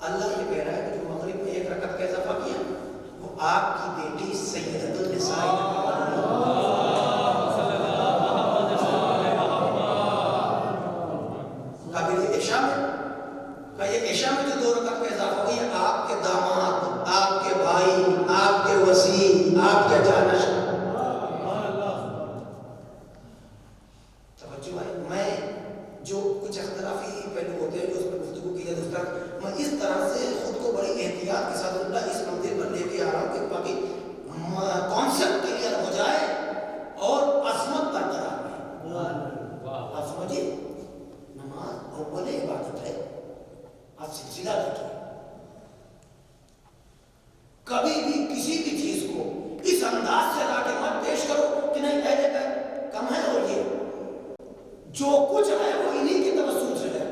اللہ یہ کہہ رہا ہے کہ جو مغرب میں 1 رکعت کا اضافہ کیا وہ آپ کی بیٹی سیدۃ النساء عشاء میں کہ یہ عشاء میں جو 2 رکعت کا اضافہ ہوئی ہے آپ کے داماد آپ کے بھائی آپ کے وسیع آپ کے جانش. توجہ ہے. میں جو کچھ اختلافی پہلو ہوتے ہیں جو اس پر گفتگو کی جائے اس طرح میں اس طرح سے خود کو بڑی احتیاط کے ساتھ اللہ اس منزل پر لے کے آ رہا ہوں کہ باقی کانسیپٹ کلیئر ہو جائے اور عظمت برقرار رہے. آپ سمجھیے نماز اول عبادت ہے. آپ سلسلہ دیکھیے کبھی بھی کسی بھی چیز کو اس انداز سے لا کے مت پیش کرو کہ نہیں پہلے کا کم ہے اور یہ جو کچھ ہے وہ انہی کے توسط سے ہے.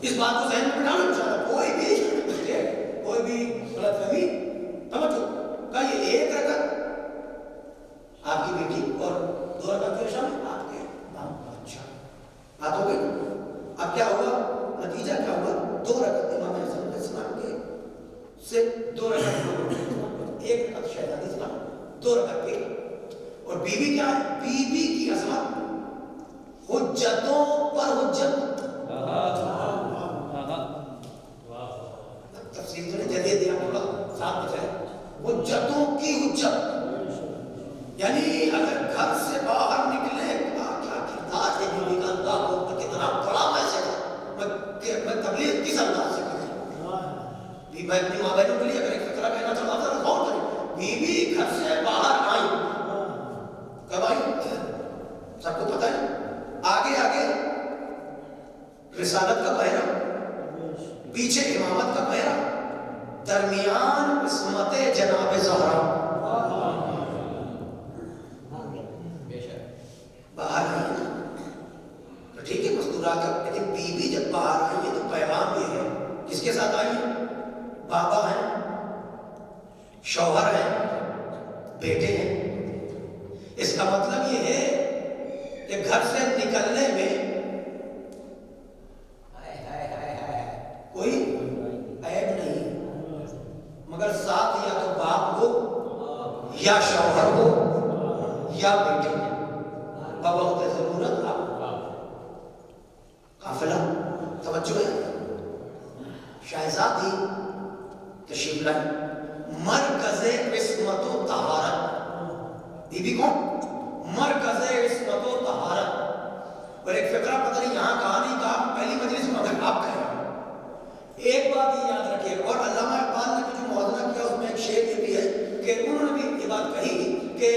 اس بات کو ذہن میں بٹھانا چاہتا کوئی بھی غلط فہمی توجہ کا یہ 1 رکعت آپ کی بیٹی اور 2 رکعت کے شامل آپ کے نام. اچھا بات ہو گئی. اب کیا ہوا نتیجہ کیا ہوا 2 رکعت امام حسن علیہ السلام کے سے 2 رکعت 1 رکعت شہزادی اسلام 2 رکعت کے. اور بی بی کیا ہے؟ بی بی کی عظمت حجتوں پر حجت. تفصیل تو نے جدید دیا تھوڑا ساتھ بچائے. حجتوں کی حجت یعنی اگر گھر سے باہر نکلے کیا کردار ہے بیوی کا. اللہ کو کتنا بڑا میسج میں تبلیغ کس انداز سے کروں. میں اپنی ماں بہنوں کے لیے اگر ایک فکرہ کہنا چاہتا تھا غور کریں. بیوی گھر سے باہر آئی کب آئی سب کو پتہ ہے. آگے آگے رسالت کا پہرا پیچھے امامت کا پہرا درمیان عصمت جناب زہرا. باہر آئی نا تو ٹھیک ہے مستورات کا لیکن بی بی جب باہر آئی ہے تو پیغام یہ ہے کس کے ساتھ آئی ہے؟ بابا ہیں شوہر ہیں بیٹے ہیں. اس کا مطلب یہ ہے کہ گھر سے نکلنے میں کوئی عیب نہیں مگر ساتھ یا تو باپ ہو یا شوہر ہو یا بیٹے بوقت ضرورت آپ قافلہ. توجہ ہے. شہزادی تشریف لائے مرکز عصمت و طہارت. بی بی کون؟ مرکز عصمت و طہارت. اور ایک فقرہ پتہ نہیں یہاں کہا نہیں کہا پہلی مجلس میں اگر آپ کہہ رہے ہیں ایک بات یہ یاد رکھیے. اور علامہ اقبال نے جو موازنہ کیا اس میں ایک شعر یہ بھی ہے کہ انہوں نے بھی یہ بات کہی کہ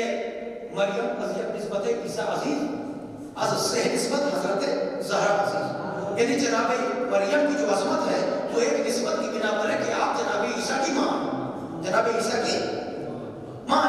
مریم از نسبت عیسیٰ عزیز از سے نسبت حضرت زہرا عزیز. یعنی جناب مریم کی جو عظمت ہے وہ ایک نسبت کی بنا پر ہے کہ آپ جناب عیسیٰ کی ماں جناب عیسیٰ کی ماں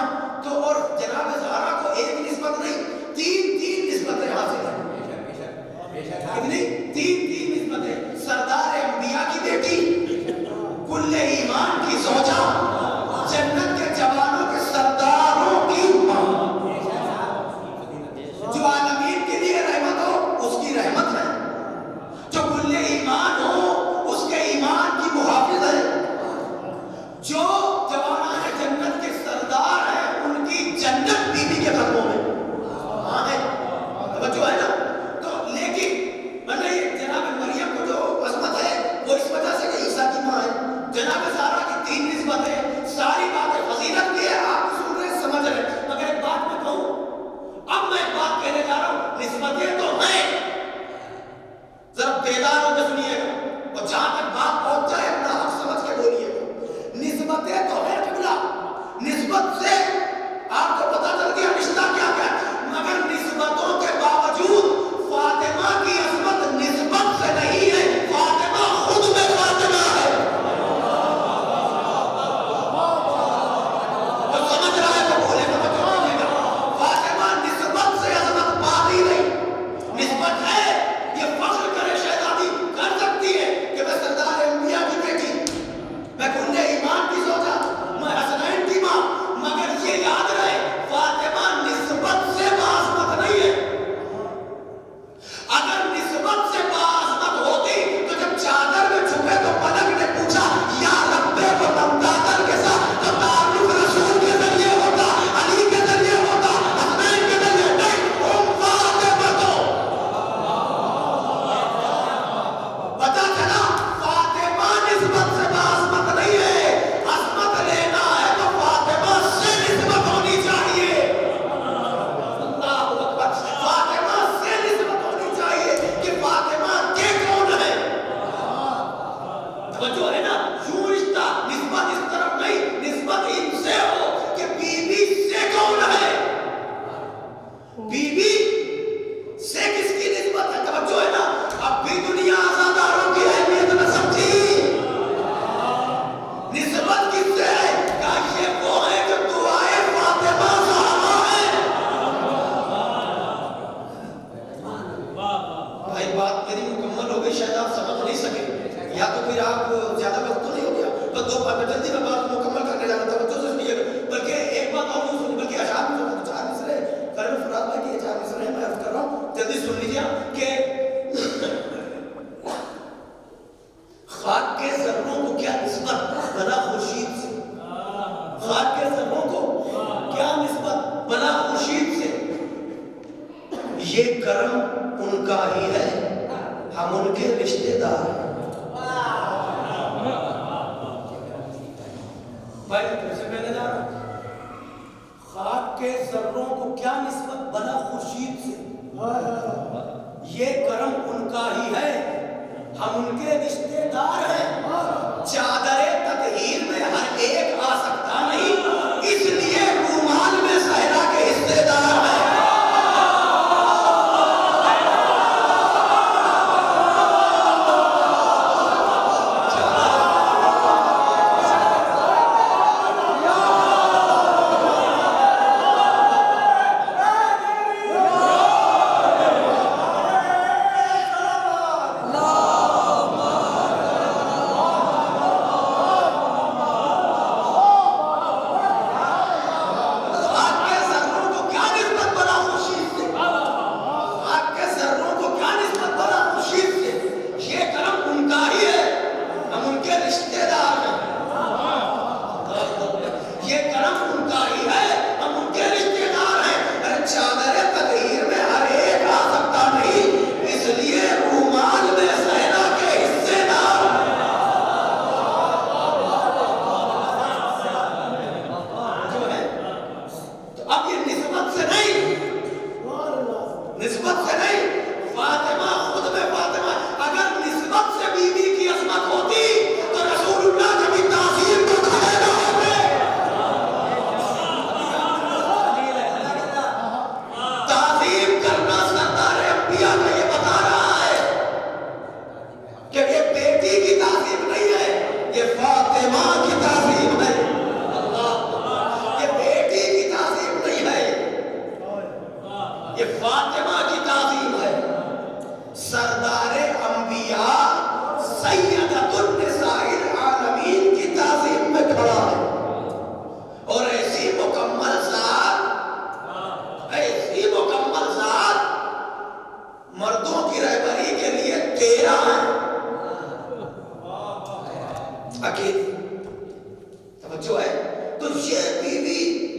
نسبتیں ساری باتیں فضیلت کی ہے، آپ سن رہے ہیں سمجھ رہے ہیں، مگر ایک بات میں کہوں، اب میں ایک بات کہنے جا رہا ہوں، نسبتیں تو ہیں، ذرا بیدار ہو کے سنیے گا اور جہاں تک بات پہنچ جائے اپنا حق سمجھ کے بولیے گا، نسبتیں تو ہیں قبلہ، نسبت سے آپ کو پتہ چل گیا رشتہ کیا کیا ہے، مگر نسبتوں کے باوجود فاطمہ کی عظمت نسبت سے نہیں ہے، فاطمہ خود میں فاطمہ ہے۔ جو سمجھ رہا ہے تو بولے گا، جو بولے گا، فاطمہ نسبت سے عظمت پاتی نہیں، نسبت ہے، یہ فخر کرے شہزادی کر سکتی ہے کہ میں سردار انبیاء کی بیٹی، میں کنڈے ایمان کی زوجہ، میں حسنین کی ماں، مگر یہ یاد رہے فاطمہ نسبت سے باعظمت نہیں ہے۔ اگر نسبت سے باعظمت ہوتی تو جب چادر میں چھپے تو ملک نے پوچھا یا رب کو تمدادر کے ساتھ تو تعلق رسول کے ذریعے ہوتا، علی کے ذریعے ہوتا، حسنین کے ذریعے نہیں، فاطمہ تو پتا چلا فاطمہ نسبت سے باعظمت نہیں ہے، عظمت لینا ہے تو فاطمہ سے نسبت ہونی چاہیے۔ اللہ اکبر، فاطمہ سے نسبت ہونی چاہیے کہ فاطمہ کے کون ہے، توجہ ہے نا، یوں رشتہ نسبت اس طرف نہیں، نسبت ان سے ہو کہ بی بی سے کون ہے، بی بی سے کس کی نسبت ہے، توجہ ہے نا، اب بھی دنیا آزاداروں کی اہمیت نہ سمجھی، نسبت کس سے ہے، کہ یہ وہ ہے جو دعائے فاطمہ زہرا ہے۔ بھائی بات میری مکمل ہو گئی، شاید آپ سمجھ نہیں سکے، یا تو پھر آپ زیادہ وقت تو نہیں ہو گیا، بس دو بات جلدی میں بات مکمل کرنے جا رہا تھا، توجہ سے سنیے گا، بلکہ ایک بات اور سنیے، بلکہ اشعار میں جو 4 مصرے کرم فراد بھائی کی 4 مصرے ہیں، میں عرض کر رہا ہوں، جلدی سن لیجیے کہ خاک کے ذروں کو کیا نسبت بنا خورشید سے، خاک کے ذروں کو کیا نسبت بنا خورشید سے، یہ کرم ان کا ہی ہے، ہم ان کے رشتے دار ہیں۔ بھائی پھر سے کہنے جا رہا ہوں، خاک کے ذروں کو کیا نسبت بنا خورشید سے، یہ کرم ان کا ہی ہے، ہم ان کے رشتے دار ہیں۔ چادر تطہیر میں ہر ایک آ سکتا نہیں، اس لیے رومال میں صحرا کے حصے دار ہیں۔ اکیلی توجہ ہے، تو یہ بیوی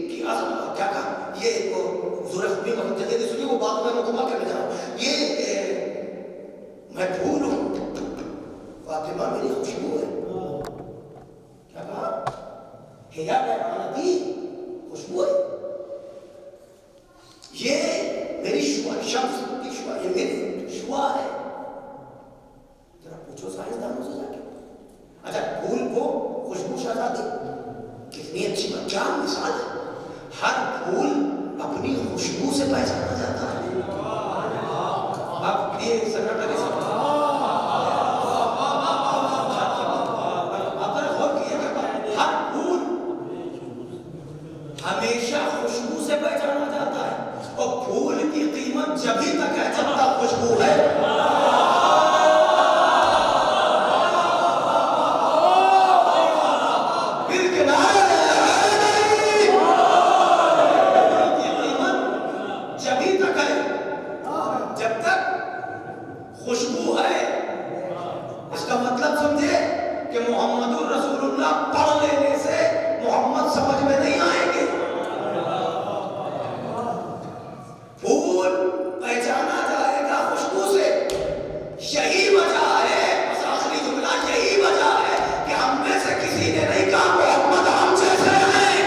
کی عظمت کیا کہا، یہ حضور خبیر محمد جدید سنیے، وہ بات میں مکمل کرنے جا رہا ہوں، یہ میں پھول ہوں، فاطمہ میری خوشبو ہے، کیا کہا ہیا ریحانتی خوشبو ہے. یہ میری شعا شمس کی شعا یہ میری شعا ہے. ذرا پوچھو سائنسدانوں سے جا کے. اچھا پھول کو خوشبو شہزادی کتنی اچھی بات کیا مثال ہے. ہر پھول اپنی خوشبو سے پہچانا جاتا ہے. آپ یہ سیکرٹری صاحب ہمیشہ خوشبو سے پہچانا جاتا ہے. اور پھول کی قیمت جبھی تک ہے جب تک خوشبو ہے. جبھی تک ہے جب تک خوشبو ہے. اس کا مطلب سمجھے کہ محمد رسول اللہ پڑھ لینے سے محمد سمجھ میں نہیں آئیں گے. پھول پہچانا جائے گا خوشبو سے. یہی وجہ ہے بس آخری جملہ یہی وجہ ہے کہ ہم میں سے کسی نے نہیں کہا محمد ہم جیسے ہیں,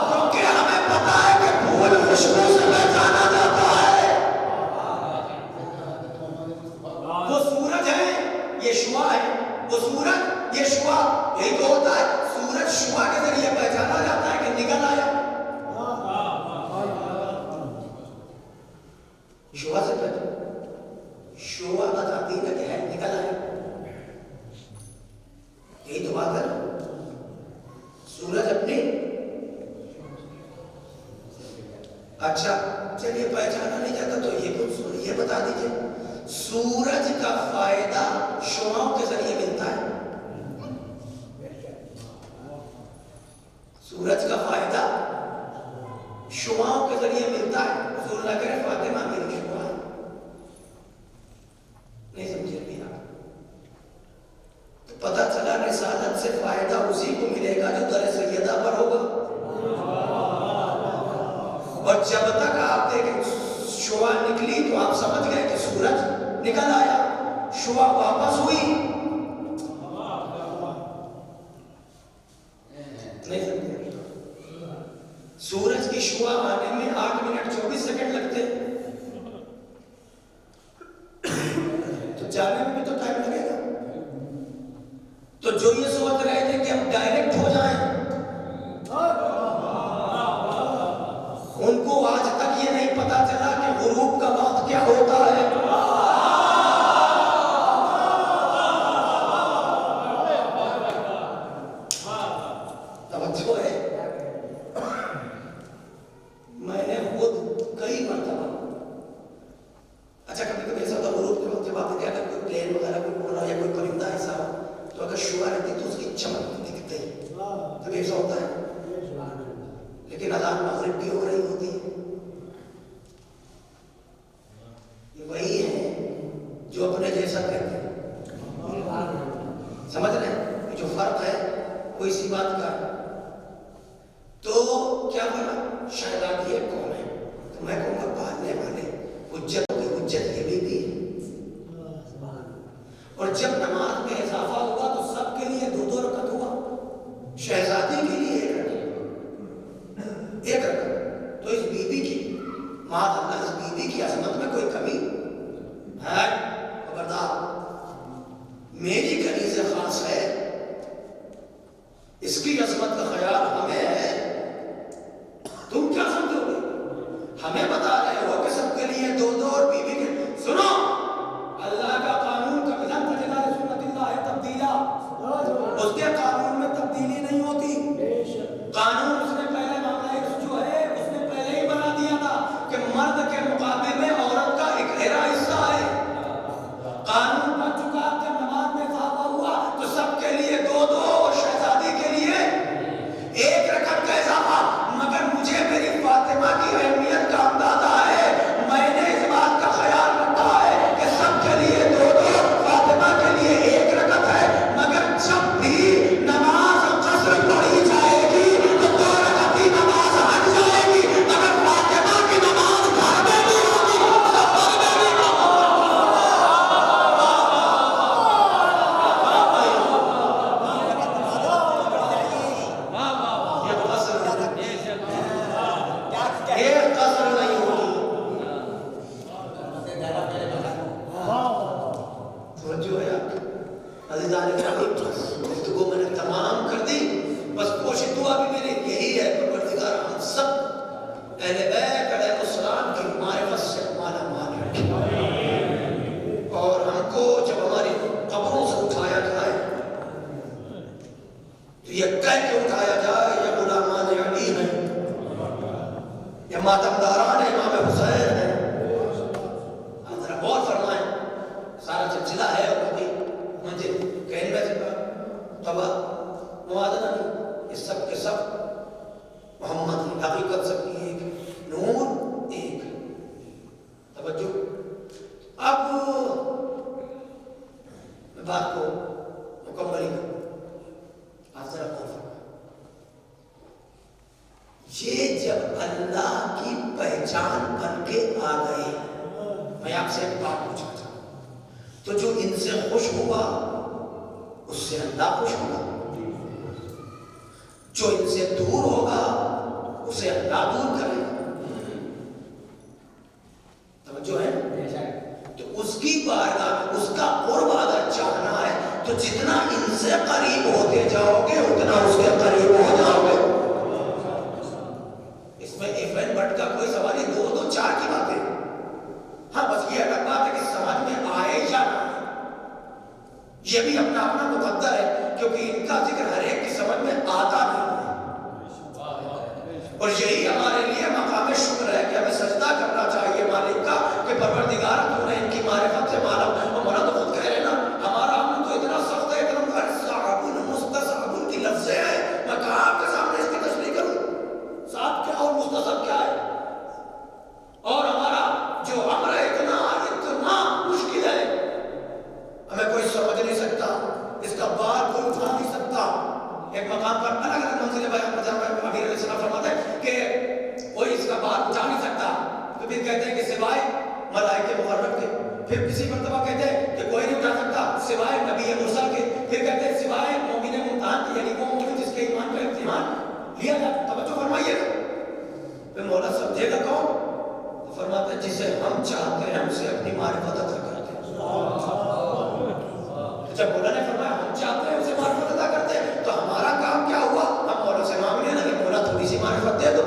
کیونکہ ہمیں پتا ہے کہ پھول خوشبو سے پہچانا جاتا ہے. وہ سورج ہے یہ شعاع ہے. وہ سورج یہ شعاع یہی تو ہوتا ہے. سورج شعاع کے ذریعے پہچانا جاتا ہے کہ نکل آیا. شعاع سے پہچانا شعاع بتاتی ہے کہ ہے نکل آیا. یہی تو بات ہے. سورج اپنی اچھا چلیے پہچانا نہیں جاتا تو یہ بتا دیجئے سورج کا فائدہ شعاعوں کے ذریعے ملتا ہے. سورج کا فائدہ شعاعوں کے ذریعے ملتا ہے. حضور اللہ کہہ رہے فاطمہ میری شعاع ہے. نہیں سمجھے میرا تو پتہ چلا رسالت سے فائدہ اسی کو ملے گا جو در سیدہ پر ہوگا. اور جب تک آپ دیکھیں شعاع نکلی تو آپ سمجھ گئے کہ سورج نکل آیا. شعاع واپس ہوئی نہیں سمجھے. سورج کی شعاع آنے میں 8 منٹ 24 سیکنڈ لگتے تو جانے میں بھی تو ٹائم لگے گا. تو جو یہ سوچ رہے تھے کہ ہم ڈائریکٹ ہو جائیں ان کو آج تک یہ نہیں پتا چلا کہ غروب کا وقت کیا ہوتا ہے. توجہ ہے. میں نے خود کئی مرتبہ اچھا کبھی کبھی ایسا ہوتا غروب کے وقت جب آپ دیکھا کوئی پلین وغیرہ کوئی اڑ رہا یا کوئی پرندہ ایسا ہو تو اگر شعاع رہتی تو اس کی چمک دکھتے ہی کبھی ایسا ہوتا ہے. لیکن اذان مغرب کی ہو رہی ہوتی ہے. یہ وہی ہے جو اپنے جیسا کہتے ہیں. سمجھ رہے ہیں جو فرق ہے وہ اسی بات کا ہے. تو کیا بنا شہزادی ایک قوم ہے تو میں کہوں گا پالنے والے حجت کی حجت یہ بھی ہے. اور جب نماز میں اضافہ ہوا تو سب کے لیے 2 رکعت ہوا. شہزادی کے لیے 1 رکعت تو اس بی بی کی معاذ اللہ اس بی بی کی عظمت میں کوئی کمی ہے. خبردار میری کنیز خاص ہے اس کی عظمت کا خیال ہمیں ہے. تم کیا سمجھو گے ہمیں بتا رہے ہو کہ سب کے لیے 2 اور بی بی کے. سنو اللہ کا قانون کا بلند تجلا سنت اللہ ہے تبدیلا. اس کے قانون میں تبدیلی نہیں ہوتی. قانون اس نے پہلے معاملہ جو ہے اس نے پہلے ہی بنا دیا تھا کہ مرد کے مقابلے میں عورت کا ایک گہرا حصہ ہے. قانون بن چکا. جب نماز میں اضافہ ہوا تو سب کے لیے 2 اور شہزادی کے لیے 1 رکعت کا اضافہ. مگر مجھے میری فاطمہ کی اہمیت کا اندازہ ہے. میں نے اس بات کا خیال رکھا ہے کہ سب کے لیے 2 فاطمہ کے لیے 1 رکعت ہے. مگر جب بھی نماز قصر پڑھی جائے گی تو 2 اہل بیت علیہ السلام کی معرفت سے مالا مال رکھے، اور ہم کو جب ہماری قبروں سے اٹھایا جائے تو یہ کہہ کے اٹھایا جائے یہ غلامان علی ہیں، یہ ماتمداران امام حسین ہیں۔ آپ ذرا غور فرمائیں، سارا سلسلہ ہے اور کبھی مجھے کہنے میں سے قبا موازنہ نہیں، یہ سب کے سب محمد کی حقیقت سب کی ایک نور ایک توجہ۔ اب میں بات کو مکمل ہی کروں، آپ ذرا غور فرمائیں، یہ جب اللہ کی پہچان بن کے آ گئے، میں آپ سے ایک بات پوچھنا چاہتا ہوں، تو جو ان سے خوش ہوا اس سے اللہ خوش ہوگا، جو ان سے دور ہوگا اسے اللہ دور کرے گا، توجہ ہے؟ تو اس کی بارگاہ میں اس کا قرب اگر چاہنا ہے تو جتنا ان سے قریب ہوتے جاؤ گے اتنا اس کے قریب ہو جاؤ گے۔ اس میں ایفین بٹ کا کوئی سوال نہیں، دو دو چار کی باتیں، ہاں بس یہ الگ بات ہے کہ سمجھ میں آئے یا نہ آئے، یہ بھی اپنا اپنا مقدر ہے، کیونکہ ان کا ذکر ہر ایک کی سمجھ میں آتا نہیں ہے، اور یہی ہمارے لیے مقام شکر ہے کہ ہمیں سجدہ کرنا چاہیے مالک کا کہ پروردگار تو نے ان کی معرفت سے مالا، اور مولا تو خود کہہ رہے نا ہمارا عمل تو اتنا سخت ہے کہ صعب مستصعب کی لفظیں ہیں، میں کہاں آپ کے سامنے اس کی تشریح کروں، صعب کیا اور مستصعب کیا ہے، اور ہمارا جو امر ہے اتنا مشکل ہے، ہمیں کوئی سمجھ نہیں سکتا، اس کا بار کوئی اٹھا نہیں سکتا۔ ایک مقام پر الگ الگ منزل بیان کرتا ہے، ابھی علیہ السلام فرماتے ہیں کہ کوئی اس کا بار اٹھا نہیں سکتا، تو پھر کہتے ہیں کہ سوائے ملائکہ مقرب کے، پھر کسی مرتبہ کہتے ہیں کہ کوئی نہیں اٹھا سکتا سوائے نبی مرسل کے، پھر کہتے ہیں سوائے مومن ممتحن کے، یعنی وہ مومن جس کے ایمان کا امتحان لیا جاتا، توجہ فرمائیے گا، پھر مولا سمجھے گا کون؟ تو فرماتے ہیں جسے ہم چاہتے ہیں اسے اپنی معرفت عطا کرتے ہیں۔ جب مولا نے فرمایا ہم چاہتے ہیں اسے معرفت عطا کرتے ہیں تو ہمارا کام کیا ہوا؟ ہم مولا سے مانگنے لگے، مولا تھوڑی سی معرفت دے دو،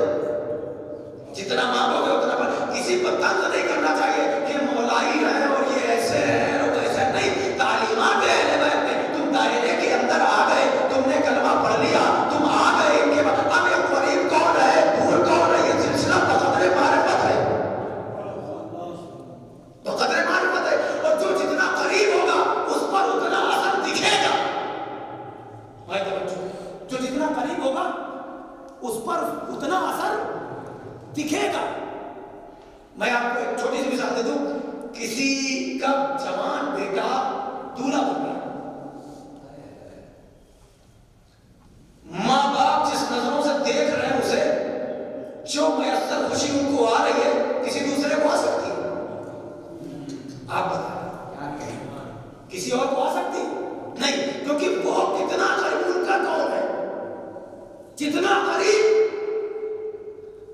جتنا مانگو گے اتنا پر، کسی پر طنز نہیں کرنا چاہیے کہ مولا ہی ہے اور یہ ایسے ہے اور ویسے نہیں، تعلیمات اہل بیت میں تم دائرے کے اندر آ گئے، تم نے کلمہ پڑھ لیا، تم آ گئے ان کے بعد، اب یہ قریب کون ہے دور کون ہے، یہ سلسلہ بقدر معرفت ہے، بقدر معرفت ہے، اور جو جتنا قریب ہوگا اس پر اتنا اثر دکھے گا، بھائی توجہ، جو جتنا قریب ہوگا اس پر اتنا اثر دکھے گا۔ میں آپ کو ایک چھوٹی سی مثال دے دوں، کسی کا جوان بیٹا دولہا بن گیا، ماں باپ جس نظروں سے دیکھ رہے ہیں اسے، جو میسر خوشی ان کو آ رہی ہے کسی دوسرے کو آ سکتی ہے؟ آپ بتائیں کسی اور کو آ سکتی نہیں، کیونکہ وہ کتنا قریب ان کا کون ہے، جتنا قریب۔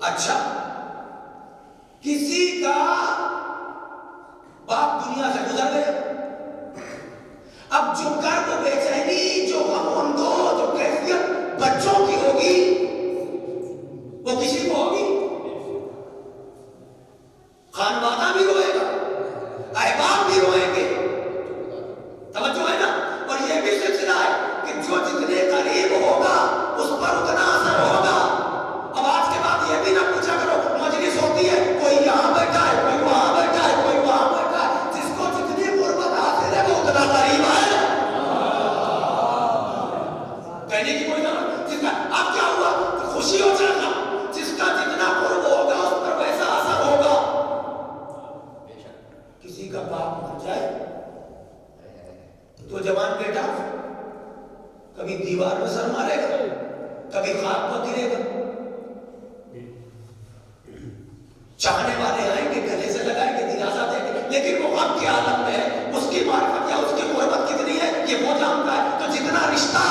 اچھا کسی کا باپ دنیا سے گزر گئے، اب جو کرب و بے چینی، جو غم و اندو، جو کیفیت بچوں کی ہوگی وہ کسی کو ہوگی، خانوادہ بھی روئے گا، احباب بھی روئیں گے، توجہ ہے نا، اور یہ بھی سلسلہ ہے کہ جو جتنے قریب ہوگا اس پر اتنا اثر ہوگا۔ اب آج کے بعد یہ بھی نہ پوچھا کرو، مجلس ہوتی ہے کوئی یہاں بیٹھا ہے کوئی وہاں بیٹھا ہے کوئی وہاں بیٹھا ہے، جس کو جتنی قربت حاصل ہے وہ اتنا قریب ہے، کہنے کی کوئی ضرورت، جس کا اب کیا ہوا خوشی ہو جانا، جس کا جتنا قرب ہوگا اس پر ویسا اثر ہوگا۔ کسی کا باپ مر جائے تو جوان بیٹا کبھی دیوار میں سر مارے گا، کبھی خاک پر گرے گا، چاہنے والے آئیں گے گلے سے لگائیں گے دلاسا دیں گے، لیکن وہ غم کے عالم میں ہے، اس کی معرفت یا اس کی قربت کتنی ہے یہ وہ جانتا ہے، تو جتنا رشتہ،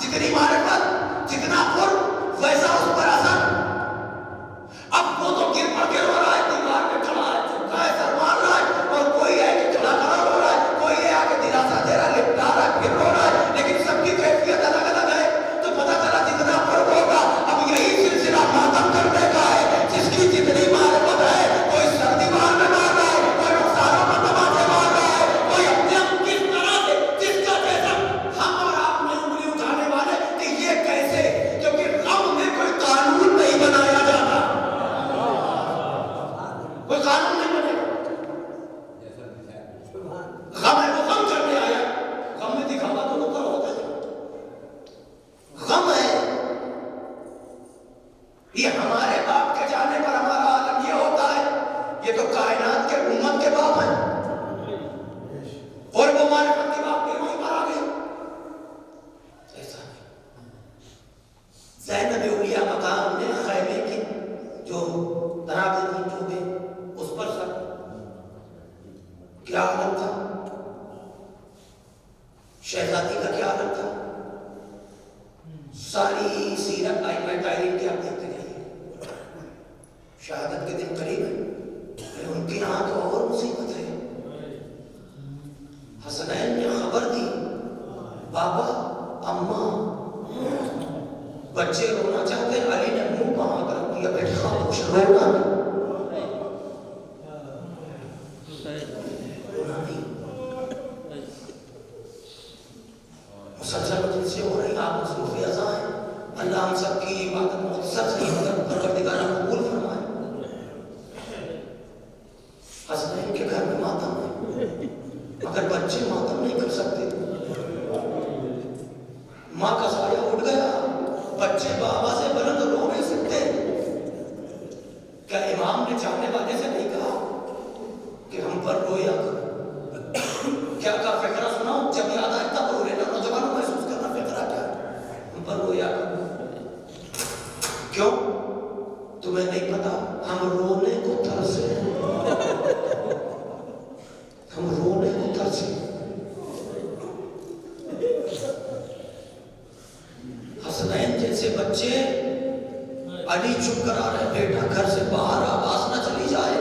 جتنی معرفت، جتنا قرب ویسا اس پر اثر۔ اب وہ تو گر پڑ کے رو رہا ہے، دیوار میں کھڑا ہے، چپکا ہے، سر مار رہا ہے، اور کوئی ہے کہ کھڑا کھڑا رو رہا ہے، کوئی ہے کہ دلاسا دے رہا ہے، لپٹا رہا ہے، پھر رو رہا ہے، لیکن سب کی کیفیت الگ الگ ہے، تو پتہ چلا جتنا قرب ہوگا اب یہی سلسلہ ماتم کرنے کا ہے، جس کی زینب اولیاء مقام نے خیمے کی جو تنابیں تھی چوبے اس پر سر کیا عالم تھا، شہزادی کا کیا عالم تھا، ساری سیرت آئمہ تاریخ کے آپ دیکھتے جائیے، شہادت کے دن قریب ہے، ان کے یہاں تو اور مصیبت ہے۔ حسنین نے خبر دی، بابا اماں بچے رونا چاہتے، علی نے منہ باہر کر دیا، بیٹا خاموش رونا نہیں۔ مسلسل مجلسیں ہو رہی، آپ مصروف اذاں ہیں، اللہ ہم سب کی عبادت مختصر سے پروردگار قبول فرمائے۔ حسنین کے گھر میں ماتم ہے، مگر بچے ماتم نہیں کر سکتے، ماں کا سایہ اٹھ گیا، بچے بابا سے بلند رو نہیں سکتے۔ کیا امام نے جانے والے سے نہیں کہا کہ ہم پر رویا کرو؟ کیا کا فقرہ سناؤ، جب یاد آئے تب رو لینا، نوجوانوں محسوس کرنا فقرہ کیا ہے، ہم پر رویا کرو۔ کیوں؟ تمہیں نہیں پتا ہم رونے کو ترسے، ہم رونے کو ترسے۔ حسنین جیسے بچے، علی چپ کر آ رہے، بیٹا گھر سے باہر آواز نہ چلی جائے،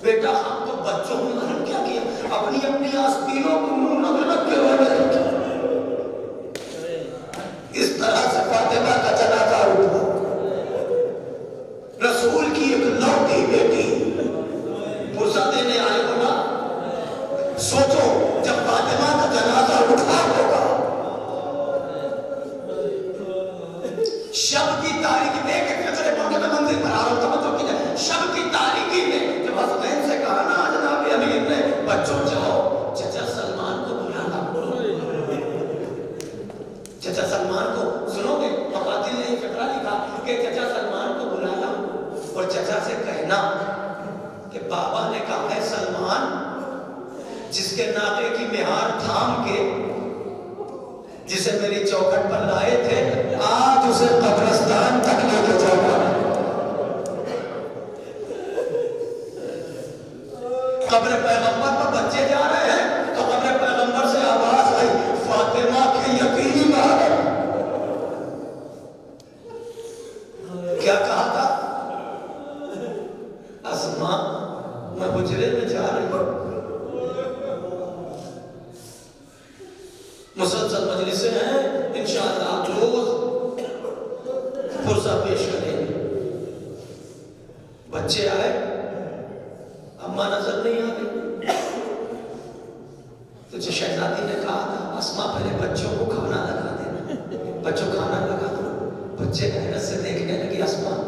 بیٹا ہم تو بچوں میں محرم کیا کیا، اپنی اپنی آستینوں کو منہ نہ رکھ کے رونے لگے۔ اس طرح سے فاطمہ کا جنازہ اٹھا، رسول کی ایک لوٹی بیٹی پرسہ دینے آئے ہو نا، سوچو جب فاطمہ کا جنازہ اٹھا ہوگا، شب کی تاریکی میں، ایک فکرے پڑھنے میں منزل پر آ رہا ہوں، توجہ کی جائے، شب کی تاریکی میں جب حسنین سے کہا نا جناب امیر نے، بچوں جاؤ چچا سلمان کو بلانا، چچا سلمان کو، سنو گے مقاتل نے فقرہ لکھا کہ چچا سلمان کو بلانا اور چچا سے کہنا کہ بابا نے کہا ہے سلمان جس کے ناقے کی مہار تھام کے جسے میری چوکھٹ پر لائے تھے، آج اسے قبرستان تک لے کے جاؤ۔ قبر پیغمبر پر بچے جا رہے ہیں تو قبر پیغمبر سے آواز آئی، فاطمہ کے یقینی بات۔ کیا کہا تھا؟ اسماء میں حجرے میں جا رہی ہوں، مسلسل مجلسیں ہیں، انشاءاللہ آپ روز فرصہ پیش کریں گے۔ بچے آئے، اماں نظر نہیں آ گئی، تو جو شہزادی نے کہا تھا اسماء پہلے بچوں کو کھانا لگا دینا، بچوں کھانا لگا دو، بچے حیرت سے دیکھنے لگے، اسماء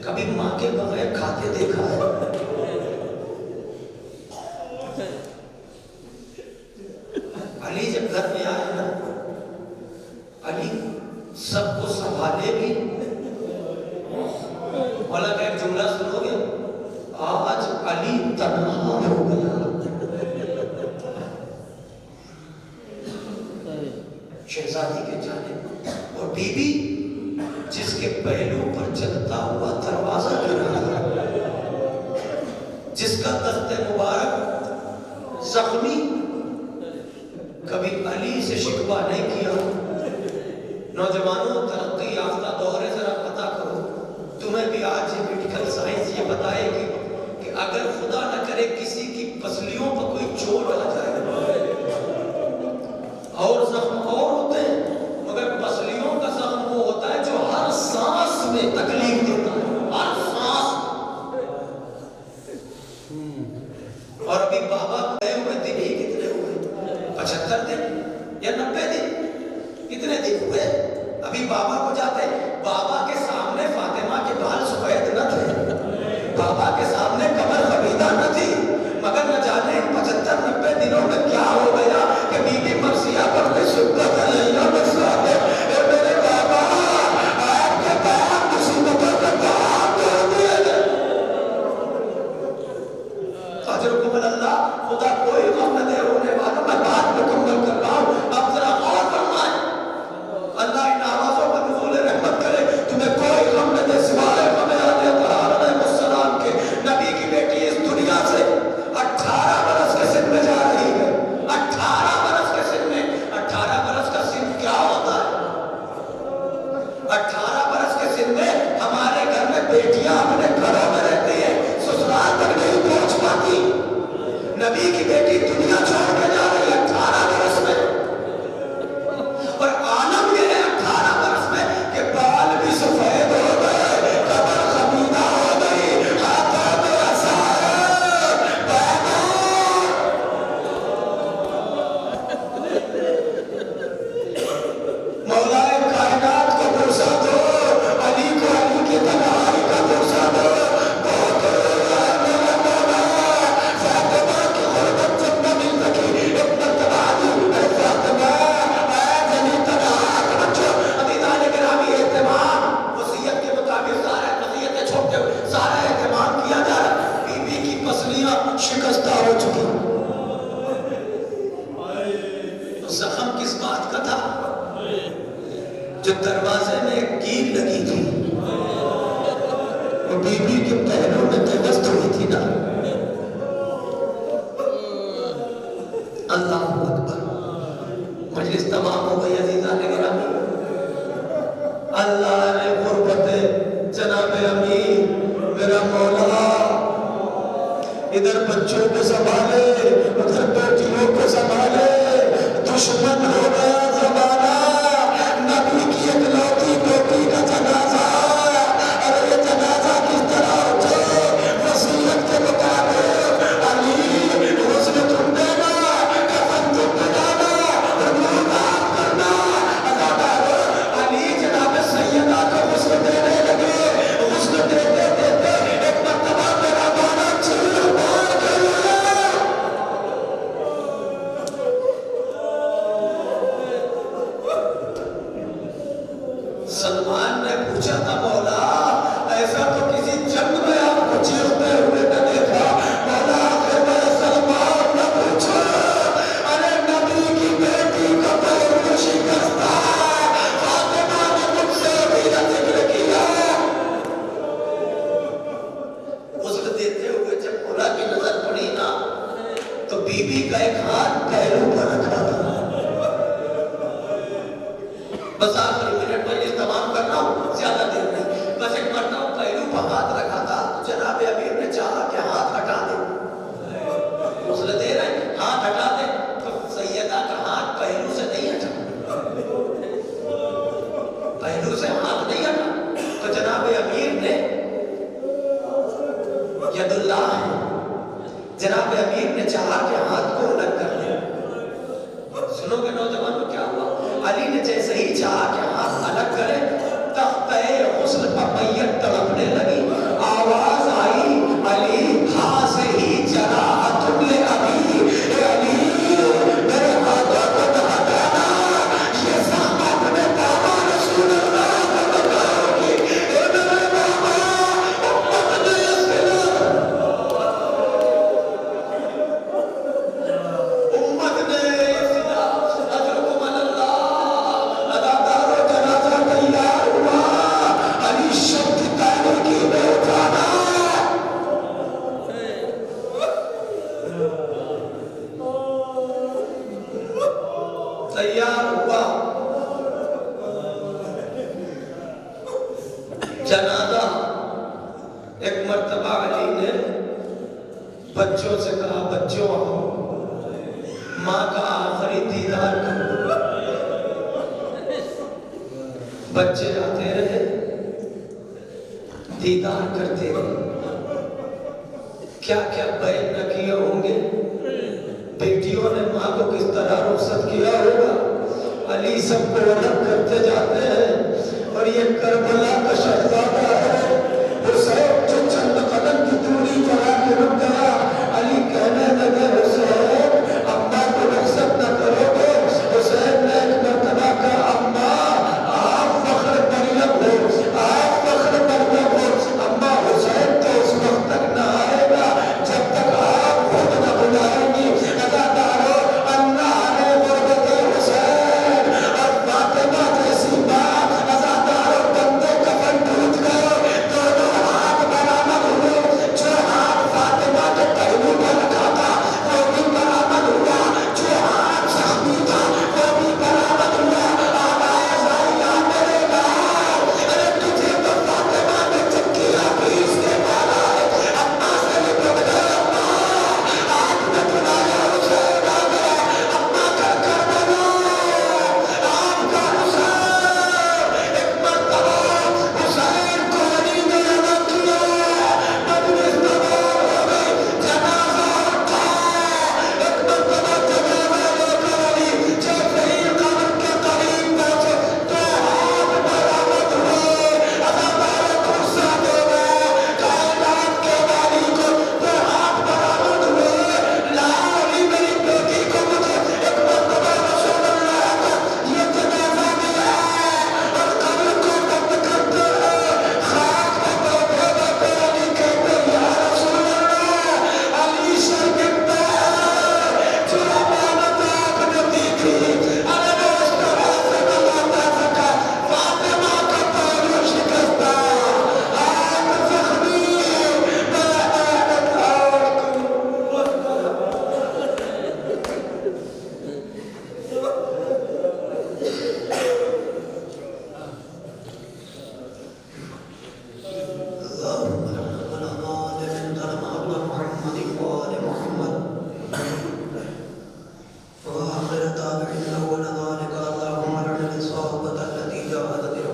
کبھی ماں کے بغیر کھاتے دیکھا ہے؟ علی جب گھر میں آئے نا، علی سب کو سنبھالے بھی، مولا کا ایک جملہ سنو گے، آج علی تنہا ہو گیا۔ شہزادی کے جانے اور بی بی جس کے پہلو پر چلتا ہوا دروازہ گرا، جس کا دست مبارک زخمی، کبھی علی سے شکوہ نہیں کیا۔ نوجوانوں ترقی یافتہ دور ہے، ذرا پتا کرو، تمہیں بھی آج یہ میڈیکل سائنس یہ بتائے گی کہ اگر خدا نہ کرے کسی کی پسلیوں پر کوئی چوٹ آ جائے، اور زخم اور ہوتے ہیں مگر پسلیوں کا زخم وہ ہوتا ہے جو ہر سانس میں تکلیف دیتا ہے، ہر سانس۔ اور ابھی بابا گئے ہوئے دن ہی کتنے ہوئے، 75 دن یا 90 دن، کتنے دن ہوئے؟ ابھی بابا کو جاتے، بابا کے سامنے فاطمہ کے بال سفید نہ تھے، بابا کے سامنے کمر خمیدہ نہ تھی، مگر نہ جانے 75-90 دنوں میں کیا ہو گیا کہ بی بی مرثیہ پر میں شکت علیہ بساتے، اے میرے بابا آپ کے بعد مصیبتوں کا کام کر دیا۔ اجرکم اللہ، خدا کوئی غم نہ دے رونے والا، میں بات مکمل کر رہا ہوں، اب ذرا غور فرمائیں۔ اللہ ان آوازوں جو دروازے میں ایک کیل لگی تھی وہ بی بی کے پہلوں میں پیوست ہوئی تھی نا. اللہ اکبر. مجلس تمام ہو گئی عزیزان گرامی. اللہ نے قربت جناب امیر میرا مولا ادھر بچوں کو سنبھالے ادھر بیٹیوں کو سنبھالے. دشمن ہو گیا زمانہ. نبی کی اکلوتی بیٹی کا جنازہ. اور یہ جنازہ کس طرح اٹھے وصیت کے مطابق علی غسل تم دینا کفن تم بنانا روح آپ کرنا. علی جناب سیدہ کو غسل دینے لگے. غسل دیتے دیتے ایک مرتبہ میرا مولا چیخ مار گیا. سلمان نے پوچھا تھا مولا ایسا تو کسی جنگ میں آپ کو چیختے ہوئے نہ دیکھا. مولا آخر میں سلمان نہ پوچھو. ارے نبی کی بیٹی کا پیر شکست ہے. فاطمہ نے مجھ سے بھی نہ ذکر کیا. غسل دیتے ہوئے جب مولا کی نظر پڑی نا تو بی بی کا ایک ہاتھ پہلو پر رکھا تھا. بس آخری منٹ میں یہ تمام کر رہا ہوں زیادہ دیر نہیں. بس ایک مرتبہ پہلو پر ہاتھ رکھا تھا. جناب امیر نے چاہا کہ ہاتھ ہٹا دے. غسل دے رہے ہیں ہاتھ ہٹا دے تو سیدہ کا ہاتھ پہلو سے نہیں ہٹا. پہلو سے ہاتھ نہیں ہٹا تو جناب امیر نے ید اللہ ہے. جناب امیر نے چاہا کہ ہاتھ کو الگ کر دے. سنو گے نوجوانوں کیا ہوا. علی نے جیسے ہی چاہا کہ ہاتھ الگ کرے تختہ غسل پر میت تڑپنے لگی. آواز آئی علی ہاں سے ہی جراحت لے ابھی. اے علی میرے ہاتھوں کو نہ ہٹانا. یہ سامت میں بابا رسول اللہ کو بتاؤ گی. اے میرے بابا امت نے امت نے تیار ہوا. جنازہ ایک مرتبہ علی نے بچوں سے کہا بچوں ماں کا آخری دیدار کرو. بچے آتے رہے دیدار کرتے رہے. کیا کیا بیان نہ کیے ہوں گے. بیٹیوں نے ماں کو کس طرح رخصت کیا ہوگا. علی سب کو الگ کرتے جاتے ہیں اور یہ کربلا کا شہزادہ ہے حسین جو چند قدم کی دوری پر آ کے رک گیا. علی کہنے لگے حسین اماں کو رخصت نہ کرو گے. حسین نے ایک مرتبہ کہا اماں آپ فخر مریم ہو. آپ فخر مریم ہو. اماں حسین تو اس وقت تک نہ آئے گا جب تک آپ خود نہ بلائیں گی. فاطمہ جیسی ماں ازاداروں بندے کفن ڈھونڈ گئے. دونوں ہاتھ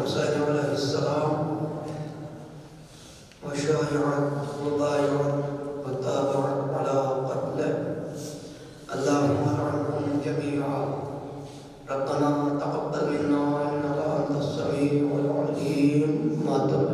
حسین علیہ السلام وشايعت وبايعت وتابعت على قتله اللهم ارحمهم جميعا ربنا تقبل منا انك انت السميع العليم ما تب